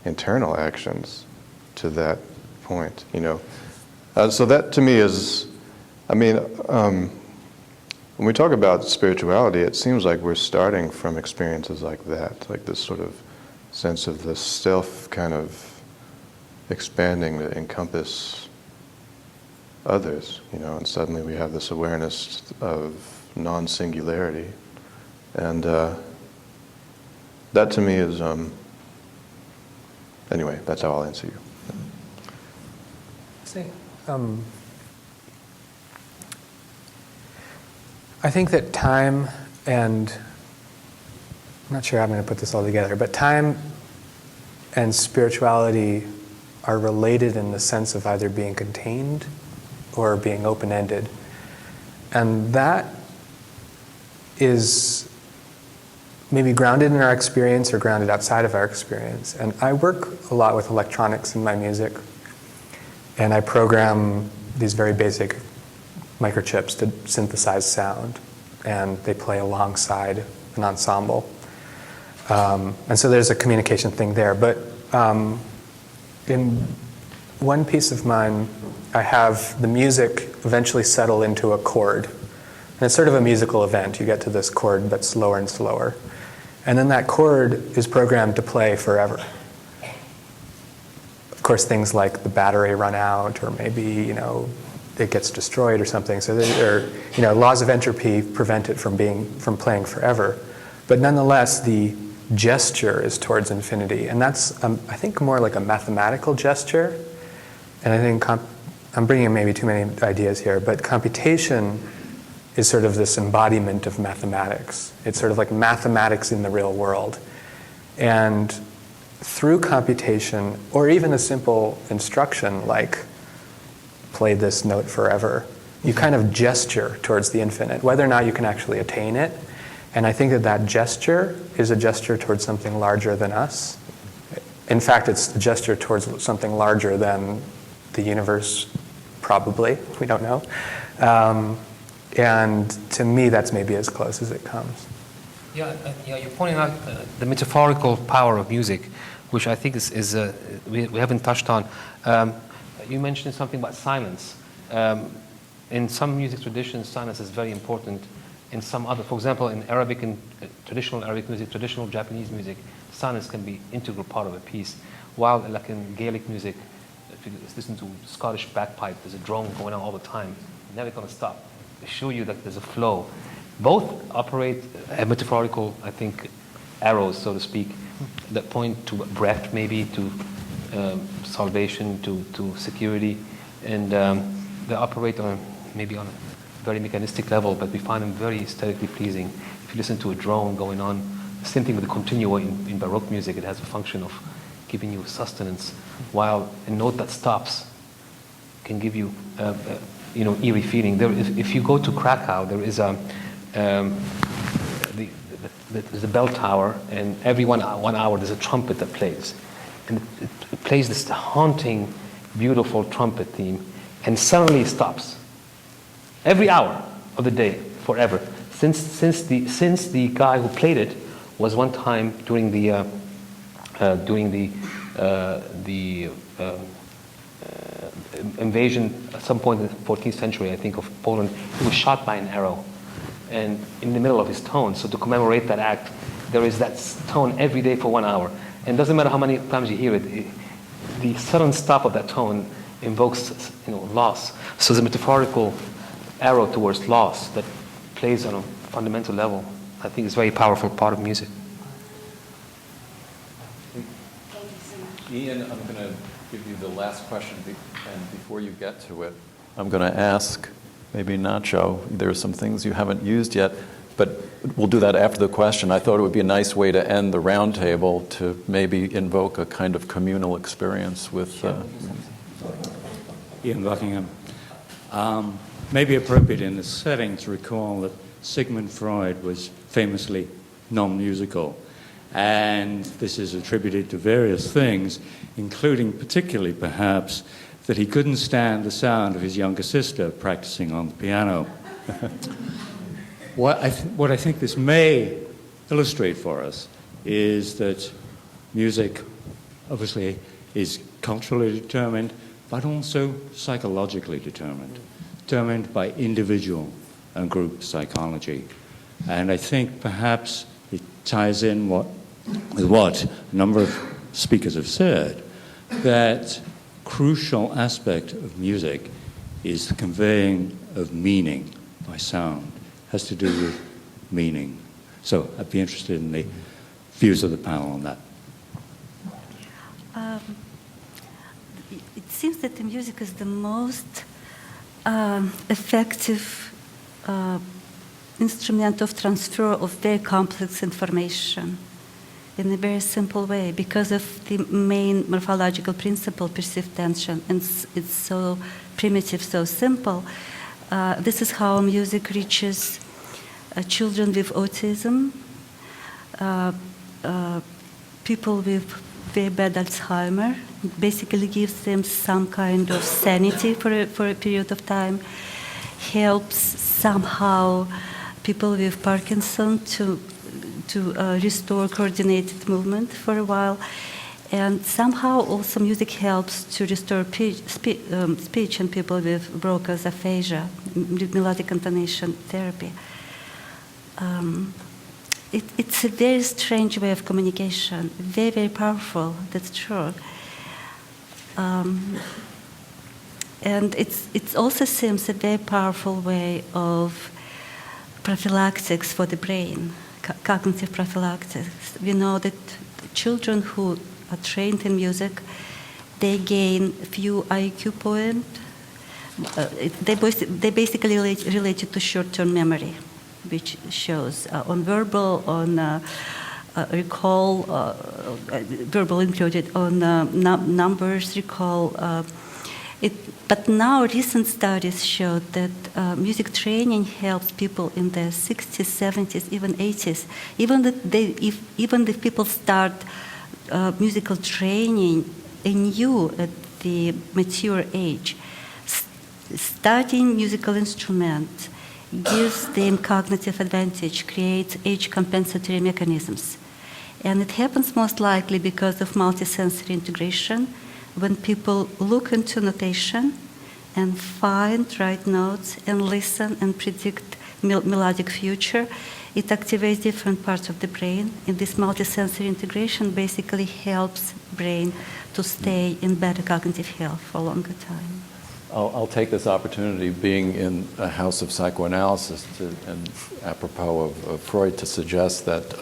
internal actions to that point, So that to me is, when we talk about spirituality, it seems like we're starting from experiences like that, like this sort of sense of the self kind of expanding to encompass others, and suddenly we have this awareness of non-singularity. And that to me is, anyway, that's how I'll answer you. I think that time and, I'm not sure how I'm going to put this all together, but time and spirituality are related in the sense of either being contained or being open-ended. And that is maybe grounded in our experience or grounded outside of our experience. And I work a lot with electronics in my music. And I program these very basic microchips to synthesize sound. And they play alongside an ensemble. And so there's a communication thing there. But in one piece of mine, I have the music eventually settle into a chord. And it's sort of a musical event. You get to this chord that's slower and slower. And then that chord is programmed to play forever. Of course, things like the battery run out, or maybe, it gets destroyed or something. So laws of entropy prevent it from playing forever. But nonetheless, the gesture is towards infinity. And that's, I think, more like a mathematical gesture. And I think I'm bringing in maybe too many ideas here, but computation is sort of this embodiment of mathematics. It's sort of like mathematics in the real world. And through computation, or even a simple instruction like play this note forever, you kind of gesture towards the infinite, whether or not you can actually attain it. And I think that gesture is a gesture towards something larger than us. In fact, it's a gesture towards something larger than the universe, probably. We don't know. And to me, that's maybe as close as it comes. Yeah, you're pointing out the metaphorical power of music, which I think we haven't touched on. You mentioned something about silence. In some music traditions, silence is very important. In some other, for example, in Arabic and traditional Arabic music, traditional Japanese music, silence can be integral part of a piece. While like in Gaelic music, if you listen to Scottish bagpipe, there's a drone going on all the time, never going to stop. They show you that there's a flow. Both operate metaphorical, I think, arrows, so to speak, that point to breath, maybe to salvation, to security, and they operate on maybe on a very mechanistic level, but we find them very aesthetically pleasing. If you listen to a drone going on, same thing with the continuo in Baroque music, it has a function of giving you sustenance, while a note that stops can give you, eerie feeling. If you go to Krakow, there is there's a bell tower, and every 1 hour there's a trumpet that plays, and it plays this haunting, beautiful trumpet theme, and suddenly it stops. Every hour of the day, forever. Since the guy who played it was one time during the invasion at some point in the 14th century, I think, of Poland, he was shot by an arrow, and in the middle of his tone. So to commemorate that act, there is that tone every day for 1 hour, and it doesn't matter how many times you hear it. The sudden stop of that tone invokes, loss. So the metaphorical arrow towards loss that plays on a fundamental level, I think, is a very powerful part of music. Ian, I'm going to give you the last question, and before you get to it, I'm going to ask maybe Nacho. There are some things you haven't used yet, but we'll do that after the question. I thought it would be a nice way to end the roundtable, to maybe invoke a kind of communal experience with Ian Buckingham. Maybe appropriate in this setting to recall that Sigmund Freud was famously non-musical, and this is attributed to various things, including particularly perhaps that he couldn't stand the sound of his younger sister practicing on the piano. What I think this may illustrate for us is that music obviously is culturally determined, but also psychologically determined by individual and group psychology. And I think perhaps it ties in with what a number of speakers have said, that crucial aspect of music is the conveying of meaning by sound. It has to do with meaning. So I'd be interested in the views of the panel on that. It seems that the music is the most effective instrument of transfer of very complex information in a very simple way, because of the main morphological principle, perceived tension, and it's so primitive, so simple. This is how music reaches children with autism, people with very bad Alzheimer. It basically gives them some kind of sanity for a period of time, helps somehow people with Parkinson to restore coordinated movement for a while, and somehow also music helps to restore speech in people with Broca's aphasia, melodic intonation therapy. It's a very strange way of communication, very, very powerful, that's true. And it also seems a very powerful way of prophylactics for the brain, cognitive prophylactics. We know that children who are trained in music, they gain few IQ points. They basically related to short-term memory, which shows on verbal, on recall, verbal included, on numbers recall. But now recent studies show that music training helps people in their 60s, 70s, even 80s. Even if people start musical training anew at the mature age, studying musical instruments gives them cognitive advantage, creates age compensatory mechanisms. And it happens most likely because of multisensory integration, when people look into notation and find right notes and listen and predict melodic future. It activates different parts of the brain, and this multisensory integration basically helps brain to stay in better cognitive health for a longer time. I'll take this opportunity, being in a house of psychoanalysis, and apropos of Freud, to suggest that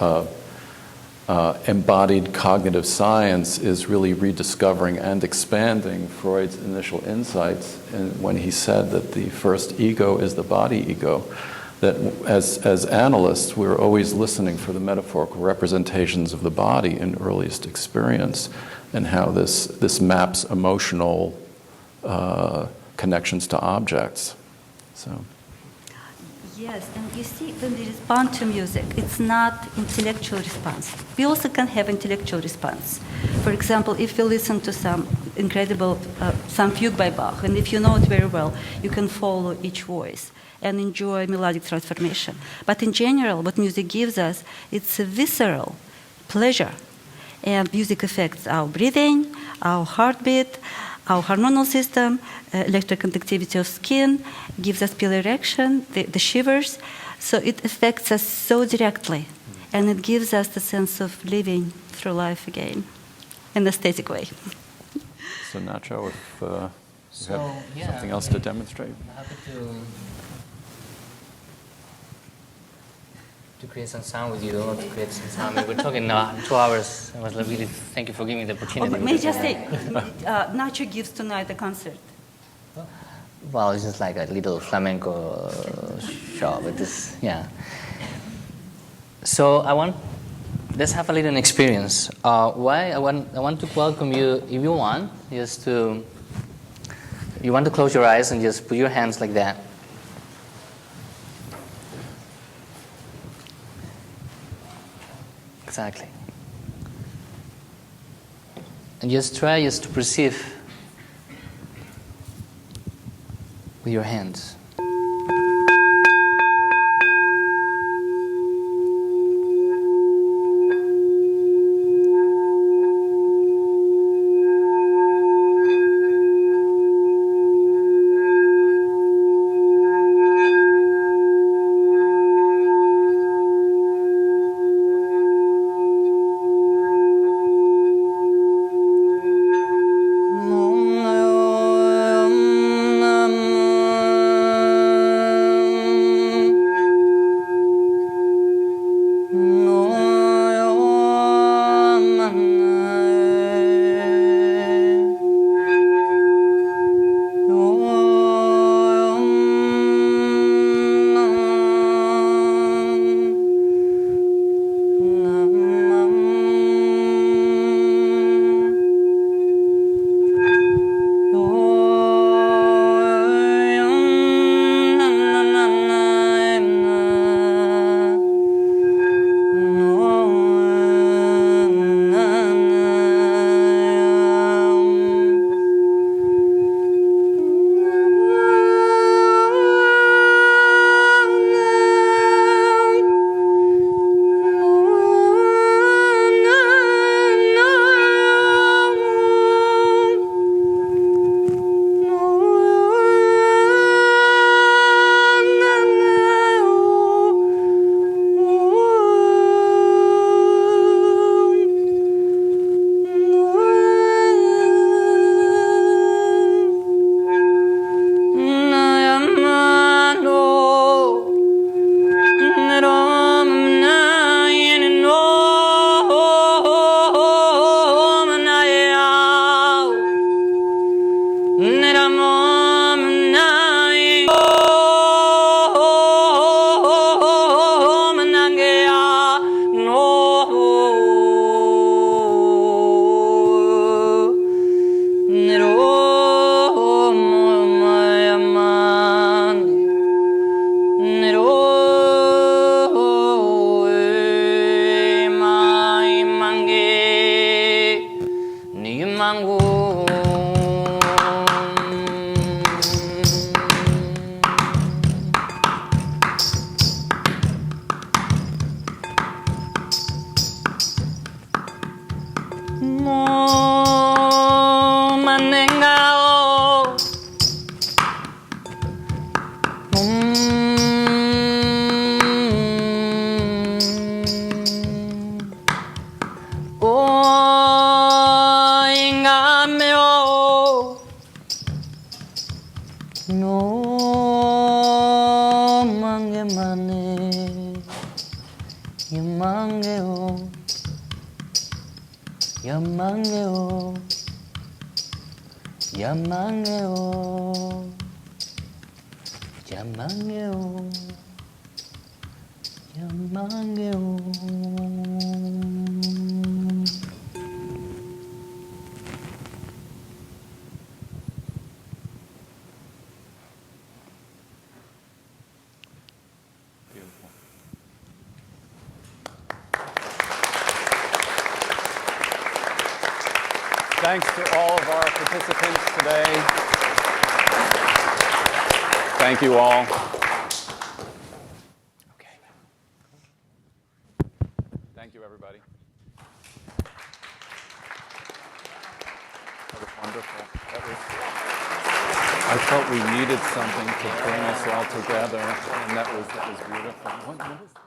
embodied cognitive science is really rediscovering and expanding Freud's initial insights, and when he said that the first ego is the body ego, that as analysts, we're always listening for the metaphorical representations of the body in earliest experience, and how this maps emotional connections to objects. So. Yes, and you see, when we respond to music, it's not intellectual response. We also can have intellectual response. For example, if you listen to some incredible, some fugue by Bach, and if you know it very well, you can follow each voice and enjoy melodic transformation. But in general, what music gives us, it's a visceral pleasure. And music affects our breathing, our heartbeat, our hormonal system, electric conductivity of skin, gives us pill erection, the shivers. So it affects us so directly. And it gives us the sense of living through life again in an aesthetic way. So Nacho, if you have something else to demonstrate. I'm happy to create some sound with you, or to create some sound. I mean, we're talking now 2 hours. I was like, really, thank you for giving me the opportunity. May I just say, Nacho gives tonight a concert. Well, it's just like a little flamenco show, but this, yeah. So let's have a little experience. Why I want to welcome you, if you want, you want to close your eyes and just put your hands like that. Exactly. And just try to perceive with your hands. Yamangeo, Yamangeo, Yamangeo, Yamangeo. Thanks to all of our participants today. Thank you all. Okay. Thank you, everybody. That was wonderful. I felt we needed something to bring us all together, and that was beautiful. What is